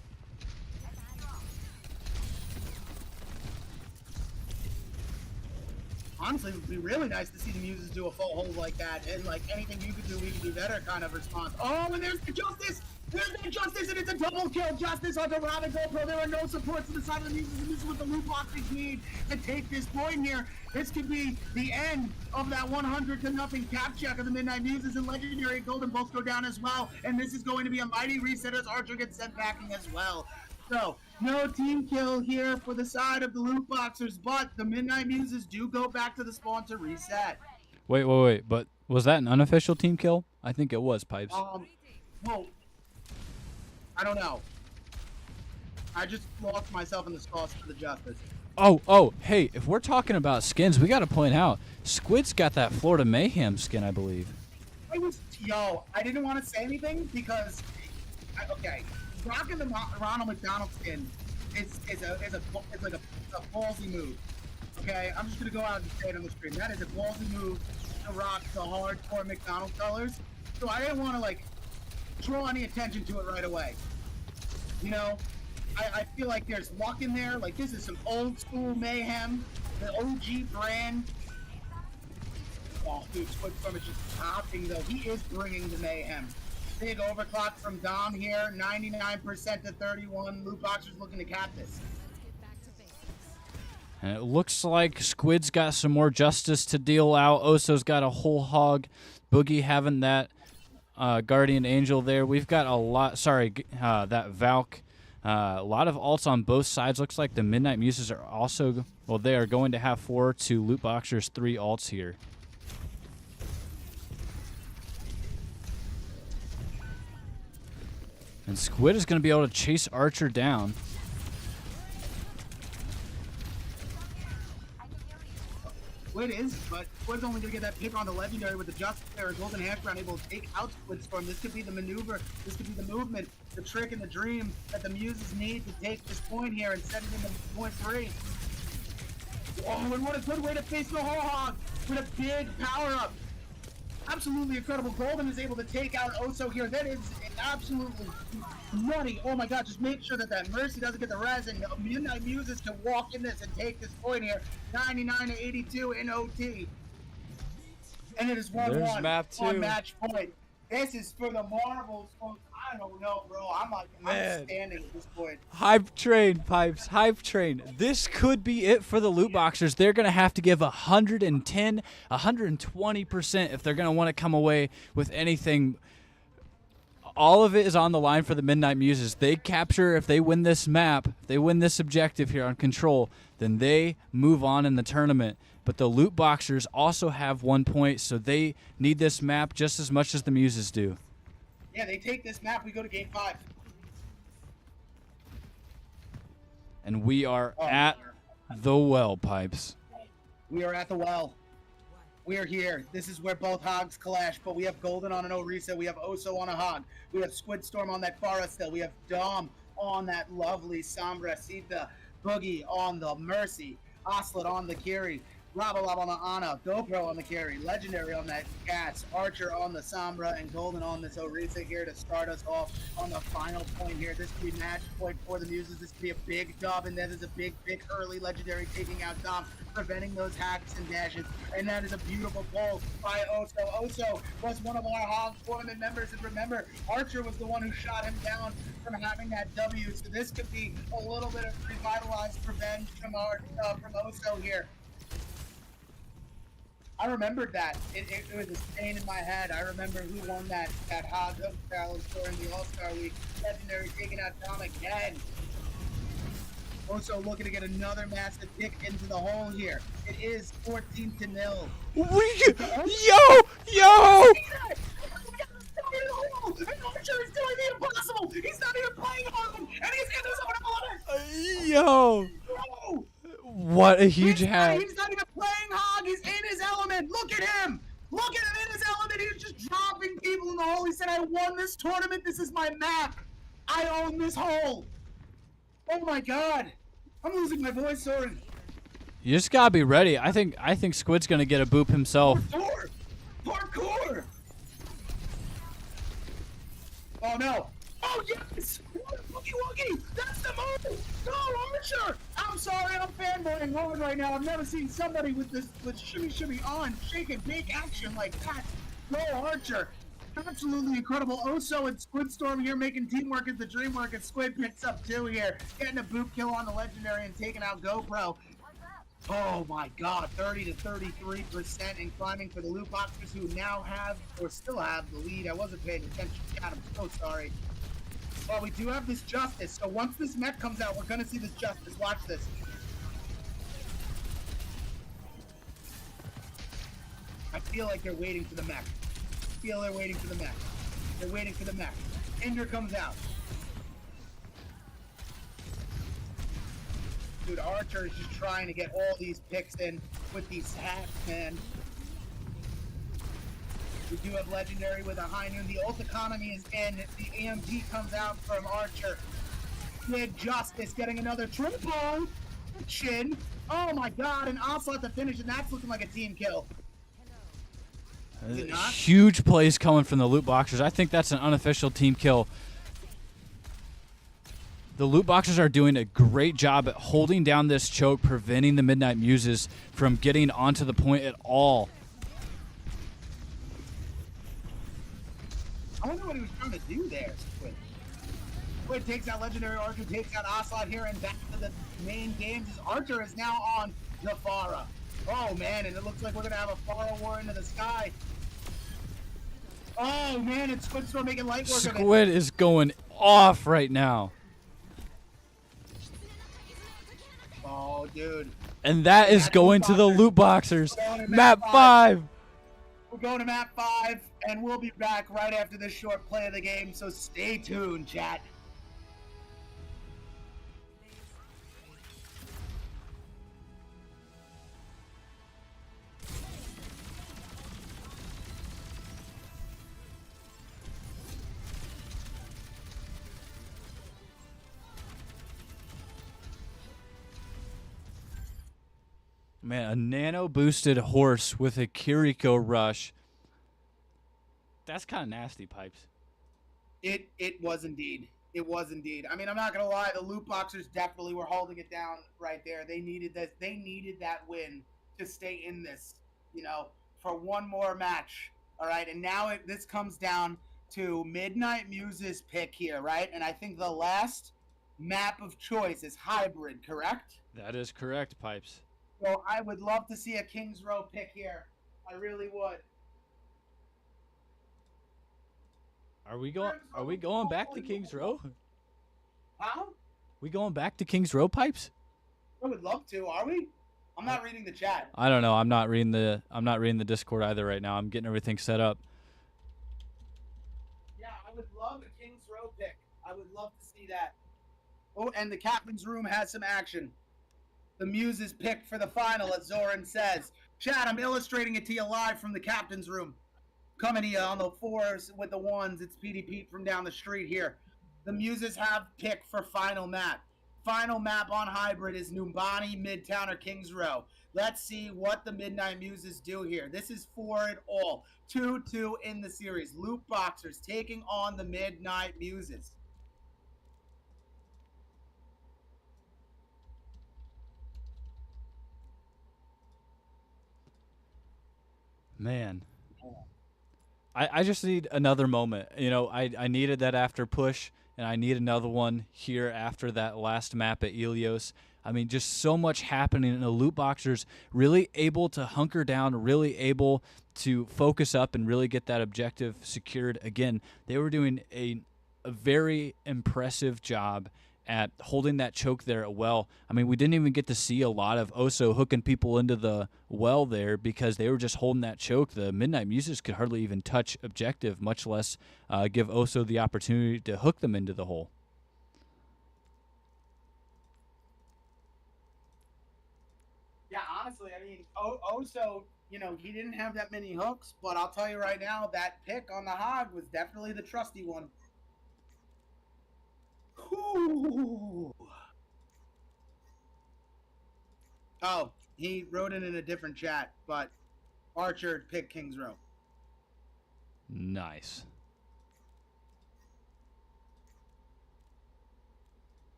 Honestly, it would be really nice to see the Muses do a full hold like that, and like anything you could do, we could do better kind of response. Oh, and there's the Justice! There's the Justice, and it's a double kill! Justice onto Robin GoPro. There are no supports to the side of the Muses, and this is what the Lootboxers need to take this point here. This could be the end of that 100-0 cap check of the Midnight Muses, and Legendary and Golden both go down as well, and this is going to be a mighty reset as Archer gets sent packing as well. So, no team kill here for the side of the Lootboxers, but the Midnight Muses do go back to the spawn to reset. Wait. But was that an unofficial team kill? I think it was, Pipes. Well, I don't know. I just lost myself in the sauce for the Justice. Oh, hey, if we're talking about skins, we got to point out, Squid's got that Florida Mayhem skin, I believe. I didn't want to say anything because, okay, rocking the Ronald McDonald skin is like a ballsy move. Okay, I'm just gonna go out and say it on the screen. That is a ballsy move to rock the hardcore McDonald colors. So I didn't want to like draw any attention to it right away. You know, I feel like there's luck in there. Like this is some old school mayhem, the OG brand. Oh, dude, Squidstorm is just topping though. He is bringing the mayhem. Big overclock from Dom here, 99% to 31. Lootboxers looking to cap this. And it looks like Squid's got some more justice to deal out. Oso's got a whole hog. Boogie having that Guardian Angel there. We've got a lot. Sorry, that Valk. A lot of ults on both sides. Looks like the Midnight Muses are also, well, they are going to have 4 to Lootboxers 3 ults here. And Squid is going to be able to chase Archer down. Squid is, but Squid's only going to get that pick on the Legendary with the Justice there. Golden Hash Brown able to take out Squidstorm. This could be the maneuver. This could be the movement, the trick and the dream that the Muses need to take this point here and set it into point 3. Oh, and what a good way to face the whole hog with a big power-up. Absolutely incredible. Golden is able to take out Oso here. That is absolutely nutty. Oh my god, just make sure that that Mercy doesn't get the res, and Midnight Muses can walk in this and take this point here. 99 to 82 in OT. And it is 1-1 on match point. This is for the marbles, folks. I don't know, bro. I'm standing at this point. Hype train, Pipes. Hype train. This could be it for the Lootboxers. They're going to have to give 110, 120% if they're going to want to come away with anything. All of it is on the line for the Midnight Muses. They capture, if they win this map, if they win this objective here on Control, then they move on in the tournament. But the Lootboxers also have 1 point, so they need this map just as much as the Muses do. Yeah, they take this map, we go to game 5. And we are at the well, Pipes. We are at the well. We are here. This is where both hogs clash, but we have Golden on an Orisa. We have Oso on a hog. We have Squidstorm on that Pharah still. We have Dom on that lovely Sombra. Sita, Boogie on the Mercy. Oslet on the Kiri. Rabalab on the Ana. GoPro on the Kiri. Legendary on that Gas. Archer on the Sombra. And Golden on this Orisa here to start us off on the final point here. This could be match point for the Muses. This could be a big dub. And then there's a big early Legendary taking out Dom, preventing those hacks and dashes. And that is a beautiful pull by Oso. Oso was one of our Hog tournament members. And remember, Archer was the one who shot him down from having that W. So this could be a little bit of revitalized revenge from Oso here. I remembered that. It was a stain in my head. I remember who won that Hog Hook challenge during the All-Star Week. Legendary taking out Dom again. Also looking to get another massive kick into the hole here. It is 14-0. Yo! Archer is doing the impossible. He's not even playing on him, and he's in his own opponent. Yo! Bro. What a huge hack. He's not even playing hog. He's in his element. Look at him. Look at him in his element. He's just dropping people in the hole. He said, I won this tournament. This is my map. I own this hole. Oh my god. I'm losing my voice, Soren. You just gotta be ready. I think Squid's gonna get a boop himself. Parkour! Oh no! Oh yes! Woogie woogie! That's the move! Go Archer! I'm sorry, I'm fanboying hard right now. I've never seen somebody with shimmy on, shake and bake action like that. Go Archer! Absolutely incredible. Oso and Squidstorm here making teamwork as the dream work, and Squid picks up 2 here. Getting a boop kill on the Legendary and taking out GoPro. Oh my god, 30 to 33% and climbing for the Lootboxers, who now have, or still have, the lead. I wasn't paying attention. God, I'm so sorry. Well, we do have this Justice, so once this mech comes out, we're gonna see this Justice. Watch this. I feel like they're waiting for the mech. They're waiting for the mech. They're waiting for the mech. Ender comes out. Dude, Archer is just trying to get all these picks in with these hacks, man. We do have Legendary with a high noon. The ult economy is in. The EMP comes out from Archer. With Justice getting another triple. Chin. Oh my god, and Oslet to finish, and that's looking like a team kill. Huge plays coming from the Lootboxers. I think that's an unofficial team kill. The Lootboxers are doing a great job at holding down this choke, preventing the Midnight Muses from getting onto the point at all. I wonder what he was trying to do there, Squid. Squid takes out Legendary, Archer takes out Oslet here, and back to the main games. Archer is now on Jafara. Oh man, and it looks like we're gonna have a Pharah war into the sky. Oh man, it's Squidstorm making light work of it. Squid is going off right now. Oh, dude. And that is going to the Lootboxers. Map 5. We're going to map 5, and we'll be back right after this short play of the game, so stay tuned, chat. Man, a nano-boosted horse with a Kiriko rush. That's kind of nasty, Pipes. It was indeed. It was indeed. I mean, I'm not going to lie. The Lootboxers definitely were holding it down right there. They needed this. They needed that win to stay in this, you know, for one more match. All right, and now this comes down to Midnight Muses pick here, right? And I think the last map of choice is Hybrid, correct? That is correct, Pipes. So I would love to see a King's Row pick here. I really would. Are we going back to King's Row? Huh? We going back to King's Row, Pipes? I would love to. Are we? I'm not reading the chat. I don't know. I'm not reading the Discord either right now. I'm getting everything set up. Yeah, I would love a King's Row pick. I would love to see that. Oh, and the captain's room has some action. The Muses pick for the final, as Zoran says. Chad, I'm illustrating it to you live from the captain's room. Coming to you on the fours with the ones. It's PD Pete from down the street here. The Muses have picked for final map. Final map on hybrid is Numbani, Midtown, or Kings Row. Let's see what the Midnight Muses do here. This is for it all. 2-2 in the series. Lootboxers taking on the Midnight Muses. Man, I just need another moment. You know, I needed that after push, and I need another one here after that last map at Ilios. I mean, just so much happening, and the Lootboxers really able to hunker down, really able to focus up and really get that objective secured. Again, they were doing a very impressive job at holding that choke there at well. I mean, we didn't even get to see a lot of Oso hooking people into the well there because they were just holding that choke. The Midnight Muses could hardly even touch objective, much less give Oso the opportunity to hook them into the hole. Yeah, honestly, I mean, Oso, you know, he didn't have that many hooks, but I'll tell you right now, that pick on the hog was definitely the trusty one. Ooh. Oh, he wrote it in a different chat, but Archer picked Kings Row. Nice.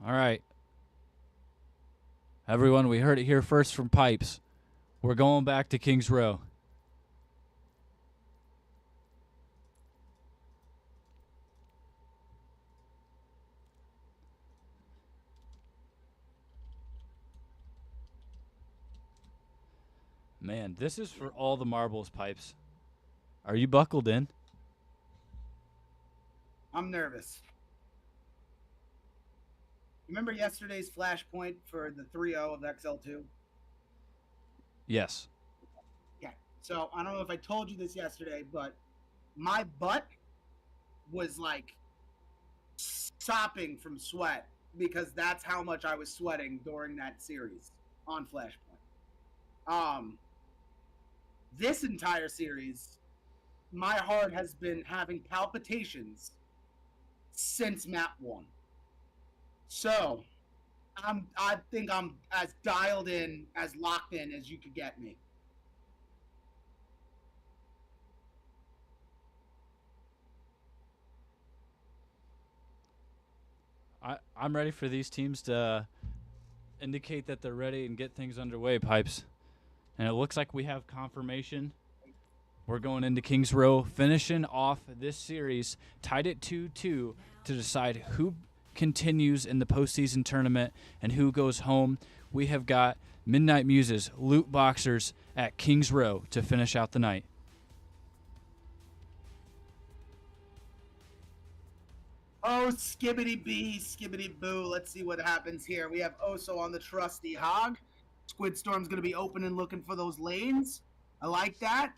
All right. Everyone, we heard it here first from Pipes. We're going back to Kings Row. Man, this is for all the marbles, Pipes. Are you buckled in? I'm nervous. Remember yesterday's flashpoint for the 3-0 of XL2? Yes. Yeah. So I don't know if I told you this yesterday, but my butt was like sopping from sweat because that's how much I was sweating during that series on Flashpoint. This entire series, my heart has been having palpitations since map 1. So, I think I'm as dialed in, as locked in as you could get me. I'm ready for these teams to indicate that they're ready and get things underway, Pipes. And it looks like we have confirmation. We're going into Kings Row, finishing off this series, tied at 2-2 to decide who continues in the postseason tournament and who goes home. We have got Midnight Muses, Lootboxers at Kings Row to finish out the night. Oh, skibbity bee, skibbity boo. Let's see what happens here. We have Oso on the trusty hog. Squid Storm's going to be open and looking for those lanes. I like that.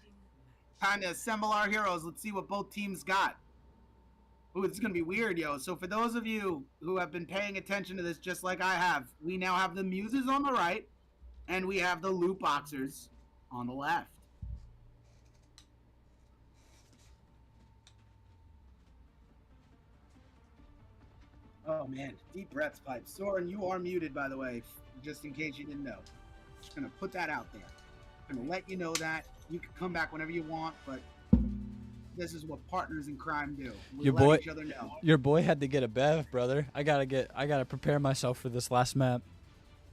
Time to assemble our heroes. Let's see what both teams got. Ooh, it's going to be weird, yo. So for those of you who have been paying attention to this just like I have, we now have the Muses on the right, and we have the Lootboxers on the left. Oh, man. Deep breaths, Pipes. Soren, you are muted, by the way, just in case you didn't know. Just going to put that out there. I'm going to let you know that. You can come back whenever you want, but this is what partners in crime do. We let each other know. Your boy had to get a bev, brother. I gotta prepare myself for this last map.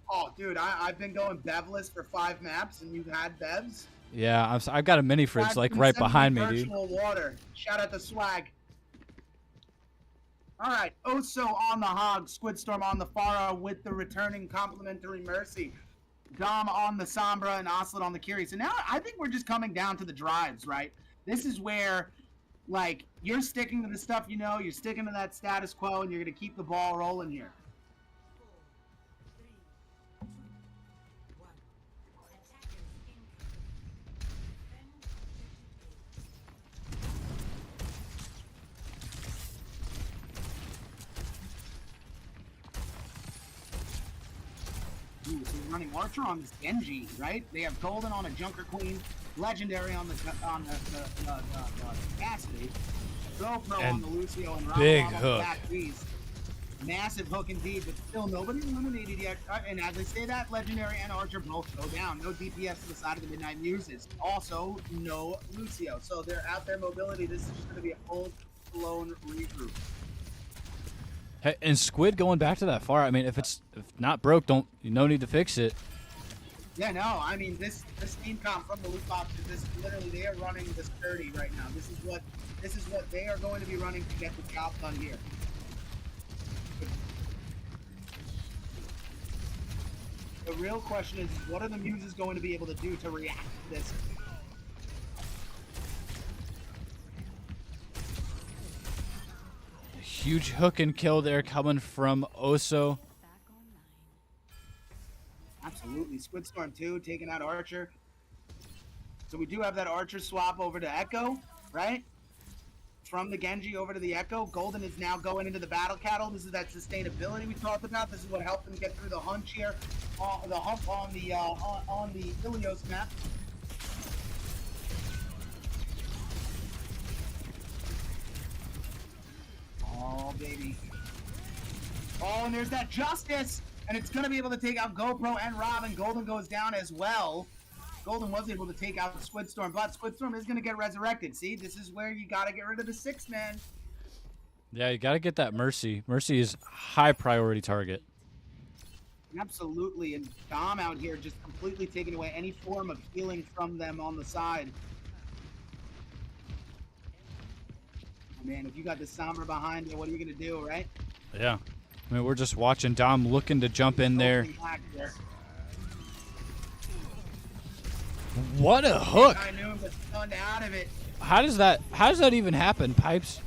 Oh, dude, I've been going bevless for 5 maps, and you've had bevs? Yeah, I've got a mini fridge like right behind me, dude. Virtual water. Shout out to Swag. All right, Oso on the hog, Squidstorm on the Farah with the returning complimentary Mercy. Dom on the Sombra and Oslet on the Curie. So now I think we're just coming down to the drives, right? This is where, like, you're sticking to the stuff you know, you're sticking to that status quo, and you're going to keep the ball rolling here. running Archer on this Genji, right? They have Golden on a Junker Queen, Legendary on the Cassidy, GoPro on the Lucio, and big Rob on hook. the back Breeze. Massive hook indeed, but still nobody eliminated yet. And as I say that, Legendary and Archer both go down. No DPS to the side of the Midnight Muses. Also, no Lucio. So they're out there mobility. This is just going to be a full-blown regroup. Hey, and Squid going back to that far. I mean, if not broke, no need to fix it. Yeah, no. I mean, this team comp from the Lootboxers, this literally they are running this 30 right now. This is what they are going to be running to get the job done here. The real question is, what are the Muses going to be able to do to react to this? Huge hook and kill there coming from Oso. Absolutely. Squid Storm 2 taking out Archer. So we do have that Archer swap over to Echo, right? From the Genji over to the Echo. Golden is now going into the Battle Cattle. This is that sustainability we talked about. This is what helped them get through the hunch here. The hump on the Ilios map. Oh, baby. Oh, and there's that Justice! And it's going to be able to take out GoPro and Rob, and Golden goes down as well. Golden was able to take out Squid Storm, but Squid Storm is going to get resurrected. See, this is where you got to get rid of the 6-man. Yeah, you got to get that Mercy. Mercy is high priority target. Absolutely, and Dom out here just completely taking away any form of healing from them on the side. Oh, man, if you got the Sombra behind you, what are you going to do, right? Yeah. I mean, we're just watching Dom looking to jump in there. What a hook! I knew him, but stunned out of it. How does that even happen, Pipes?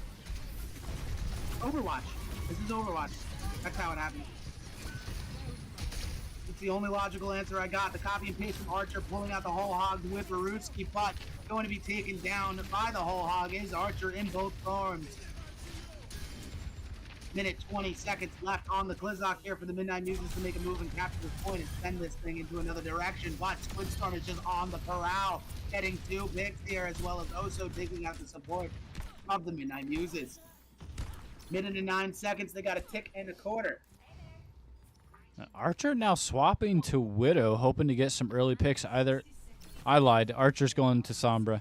Overwatch. This is Overwatch. That's how it happened. It's the only logical answer I got. The copy and paste from Archer pulling out the whole hog with Barutsky, but going to be taken down by the whole hog is Archer in both forms. Minute 20 seconds left on the Klizzak here for the Midnight Muses to make a move and capture this point and send this thing into another direction. But Squid Storm is just on the corral, getting 2 picks here, as well as Oso taking out the support of the Midnight Muses. Minute and 9 seconds, they got a tick and a quarter. Archer now swapping to Widow, hoping to get some early picks. I lied. Archer's going to Sombra.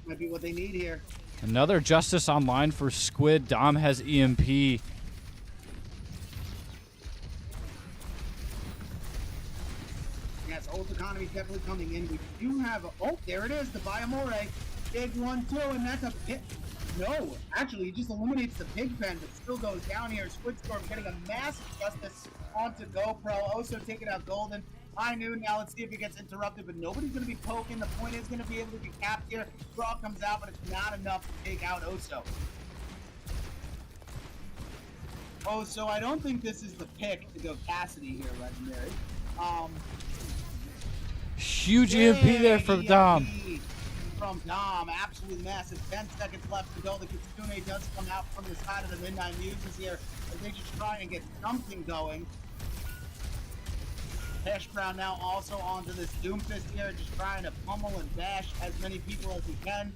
Might be what they need here. Another Justice online for Squid. Dom has EMP. Yes, ult economy definitely coming in. We do have oh, there it is, the Bayamore. Big 1-2, and that's a pit. No, actually, he just eliminates the pig pen, but still goes down here. Squid Storm getting a massive Justice onto GoPro. Also taking out Golden. High noon now. Let's see if it gets interrupted, but nobody's going to be poking. The point is going to be able to be capped here. Draw comes out, but it's not enough to take out Oso. Oso, I don't think this is the pick to go Cassidy here, Legendary. Huge EMP there from Dom. From Dom, absolutely massive. 10 seconds left to go. The Kitsune does come out from the side of the Midnight Muses here as they just try and get something going. Hash Brown now also onto this Doomfist here, just trying to pummel and bash as many people as he can.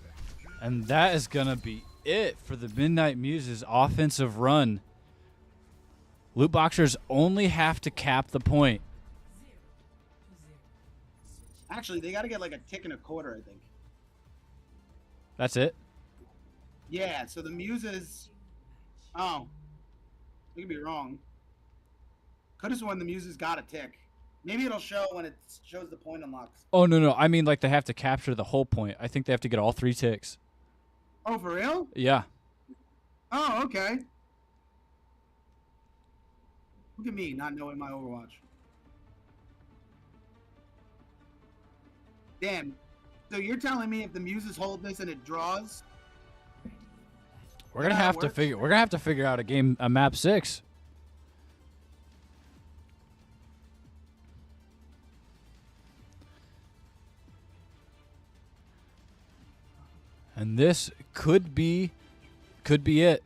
And that is going to be it for the Midnight Muses offensive run. Lootboxers only have to cap the point. Actually, they got to get like a tick and a quarter, I think. That's it? Yeah, so the Muses... Oh. I could be wrong. Could have sworn the Muses got a tick. Maybe it'll show when it shows the point unlocks. Oh, no. I mean, like, they have to capture the whole point. I think they have to get all 3 ticks. Oh, for real? Yeah. Oh, okay. Look at me, not knowing my Overwatch. Damn. So you're telling me if the Muses hold this and it draws? We're gonna have to figure out a map 6. And this could be it.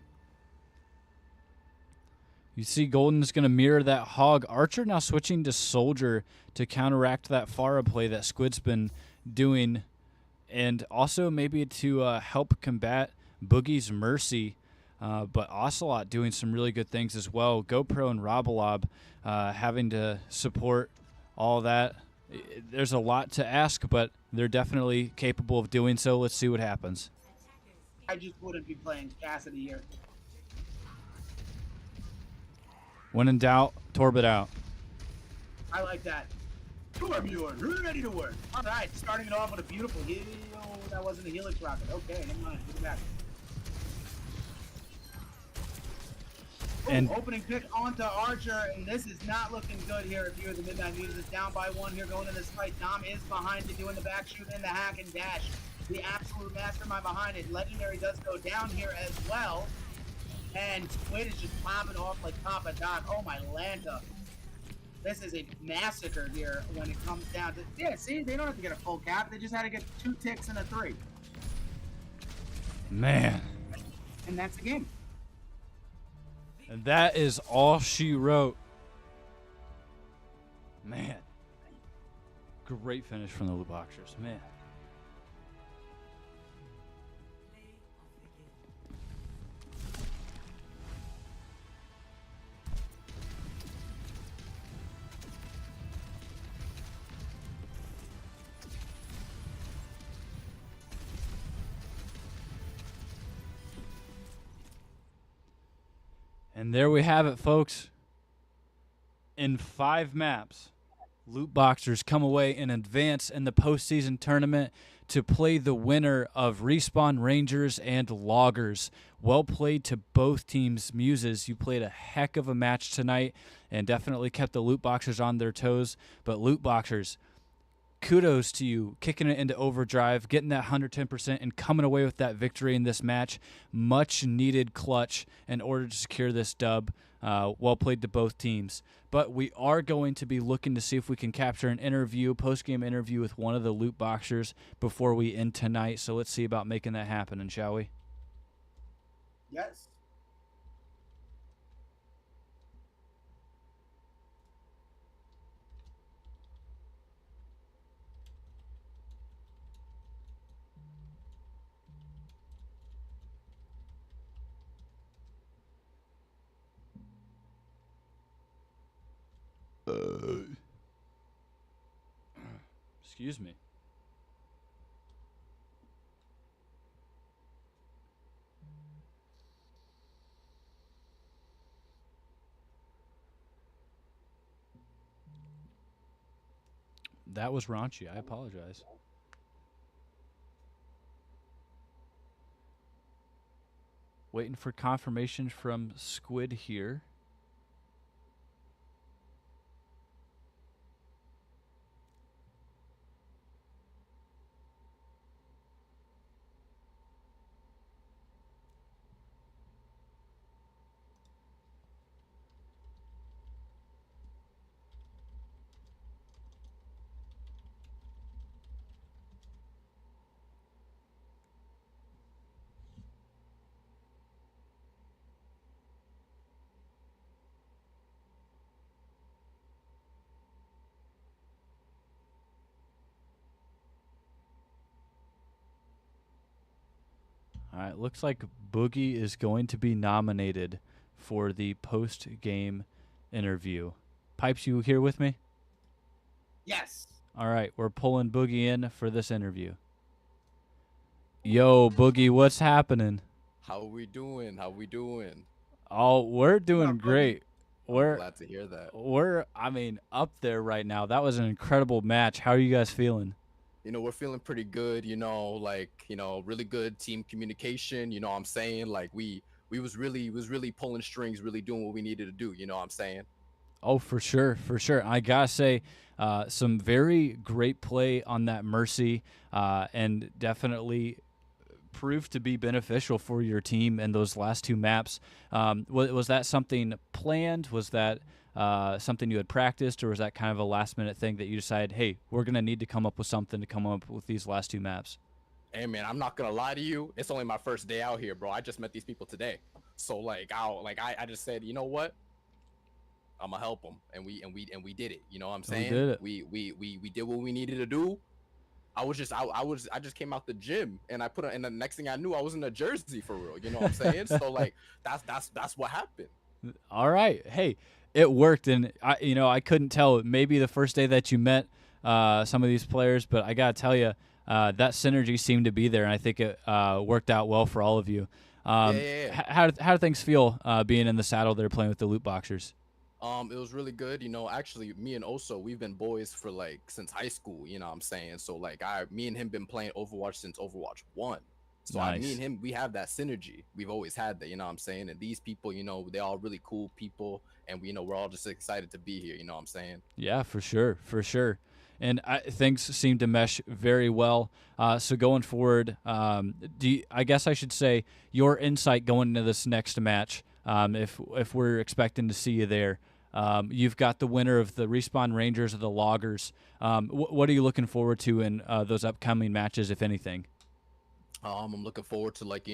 You see Golden's going to mirror that hog. Archer now switching to Soldier to counteract that Pharah play that Squid's been doing, and also maybe to help combat Boogie's Mercy. But Ocelot doing some really good things as well. GoPro and Robolob having to support all that. There's a lot to ask, but they're definitely capable of doing so. Let's see what happens. I just wouldn't be playing Cassidy here. When in doubt, Torb it out. I like that. Torb, you're ready to work. All right, starting it off with a beautiful heal. Oh, that wasn't a helix rocket. Okay, never mind. Get it back. And opening pick onto Archer, and this is not looking good here if you're the Midnight Muses. Down by one here going in this fight. Dom is behind it, doing the back shoot and the hack and dash. The absolute mastermind behind it. Legendary does go down here as well. And Squid is just popping off like Papa Doc. Oh my Lanta. This is a massacre here when it comes down to... Yeah, see, they don't have to get a full cap. They just had to get 2 ticks and a 3. Man. And that's the game. And that is all she wrote. Man. Great finish from the Lootboxers. Man. And there we have it, folks. In 5 maps, Lootboxers come away and advance in the postseason tournament to play the winner of Respawn Rangers and Loggers. Well played to both teams. Muses, you played a heck of a match tonight and definitely kept the Lootboxers on their toes. But Lootboxers, kudos to you, kicking it into overdrive, getting that 110% and coming away with that victory in this match. Much needed clutch in order to secure this dub. Well played to both teams. But we are going to be looking to see if we can capture an interview, post-game interview with one of the Lootboxers before we end tonight. So let's see about making that happen, shall we? Yes. Excuse me. That was raunchy. I apologize. Waiting for confirmation from Squid here. All right, looks like Boogie is going to be nominated for the post-game interview. Pipes, you here with me? Yes. All right, we're pulling Boogie in for this interview. Yo, Boogie, what's happening? How we doing? How we doing? Oh, we're doing great. I'm glad to hear that. We're, up there right now. That was an incredible match. How are you guys feeling? You know, we're feeling pretty good, really good team communication, you know what I'm saying? Like we was really pulling strings, really doing what we needed to do, you know what I'm saying? Oh, for sure, for sure. I gotta say, some very great play on that Mercy, and definitely proved to be beneficial for your team in those last 2 maps. Was that something planned? Was that something you had practiced, or was that kind of a last-minute thing that you decided, hey, we're going to need to come up with something to come up with these last 2 maps? Hey, man, I'm not going to lie to you. It's only my first day out here, bro. I just met these people today. So, I just said, you know what? I'm gonna help them, and we did it. You know what I'm We saying? did it. We did what we needed to do. I just came out the gym, and and the next thing I knew, I was in a jersey for real. You know what I'm saying? So like that's what happened. All right. Hey, it worked, and I couldn't tell. Maybe the first day that you met some of these players, but I gotta tell you, that synergy seemed to be there, and I think it worked out well for all of you. Yeah. How do things feel being in the saddle there playing with the Lootboxers? It was really good. You know, actually, me and Oso, we've been boys for like since high school. You know what I'm saying? So like, me and him been playing Overwatch since Overwatch 1. So Nice. me and him, we have that synergy. We've always had that. You know what I'm saying? And these people, you know, they're all really cool people, and we're all just excited to be here. You know what I'm saying? Yeah, for sure, for sure. And things seem to mesh very well. So going forward, I guess I should say your insight going into this next match, if we're expecting to see you there. You've got the winner of the Respawn Rangers or the Loggers. What are you looking forward to in those upcoming matches, if anything? I'm looking forward to like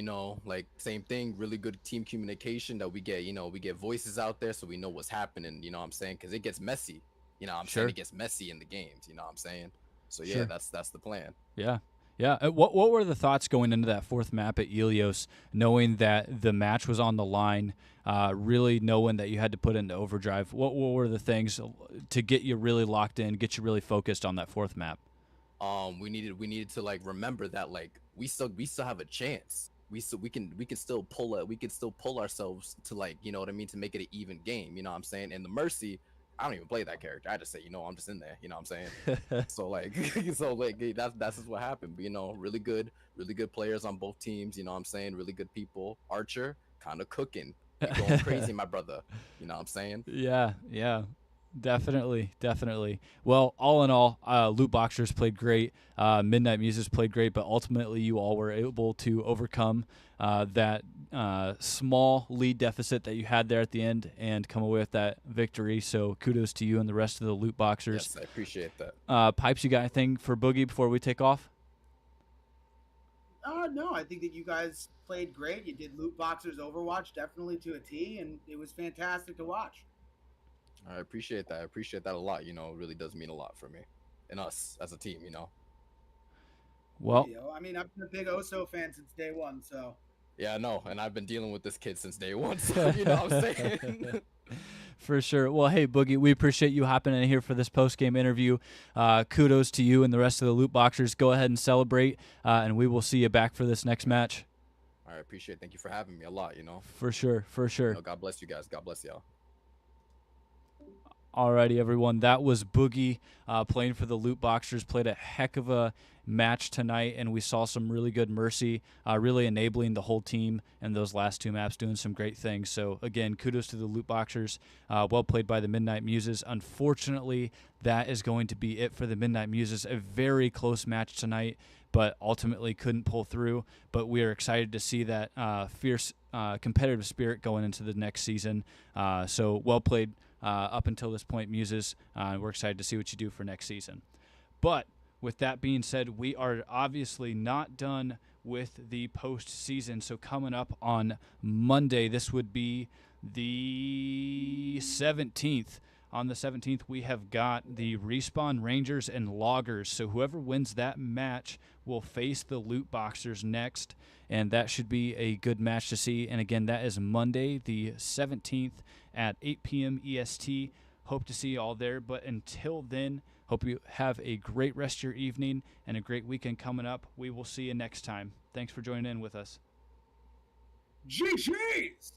same thing, really good team communication that we get. We get voices out there so we know what's happening. You know what I'm saying? Because it gets messy. You know what I'm Sure. saying? It gets messy in the games. You know what I'm saying? So yeah, Sure. that's the plan. Yeah. Yeah. What were the thoughts going into that fourth map at Ilios, knowing that the match was on the line, really knowing that you had to put into overdrive? What were the things to get you really locked in, get you really focused on that fourth map? We needed to like remember that like we still have a chance. We can still pull ourselves to like, you know what I mean, to make it an even game. You know what I'm saying? And the Mercy, I don't even play that character. I just say, I'm just in there. You know what I'm saying? So like that's just what happened. But, really good players on both teams. You know what I'm saying? Really good people. Archer kind of cooking, going crazy, my brother. You know what I'm saying? Yeah. Definitely. Well, all in all, Lootboxers played great. Midnight Muses played great, but ultimately you all were able to overcome that small lead deficit that you had there at the end and come away with that victory. So kudos to you and the rest of the Lootboxers. Yes, I appreciate that. Pipes, you got anything for Boogie before we take off? No, I think that you guys played great. You did Lootboxers Overwatch definitely to a T, and it was fantastic to watch. I appreciate that. I appreciate that a lot. It really does mean a lot for me and us as a team. Well, I mean, I've been a big Oso fan since day one, so. Yeah, I know, and I've been dealing with this kid since day one, so you know what I'm saying? For sure. Well, hey, Boogie, we appreciate you hopping in here for this post-game interview. Kudos to you and the rest of the Lootboxers. Go ahead and celebrate, and we will see you back for this next match. All right, appreciate it. Thank you for having me a lot, For sure. God bless you guys. God bless y'all. Alrighty, everyone. That was Boogie playing for the Lootboxers. Played a heck of a match tonight, and we saw some really good Mercy, really enabling the whole team in those last two maps, doing some great things. So, again, kudos to the Lootboxers. Well played by the Midnight Muses. Unfortunately, that is going to be it for the Midnight Muses. A very close match tonight, but ultimately couldn't pull through. But we are excited to see that fierce competitive spirit going into the next season. So, well played. Up until this point, Muses. We're excited to see what you do for next season. But with that being said, we are obviously not done with the postseason. So coming up on Monday, this would be the 17th. On the 17th, we have got the Respawn Rangers and Loggers. So whoever wins that match will face the Lootboxers next, and that should be a good match to see. And again, that is Monday, the 17th at 8 p.m. EST. Hope to see you all there. But until then, hope you have a great rest of your evening and a great weekend coming up. We will see you next time. Thanks for joining in with us. GG's!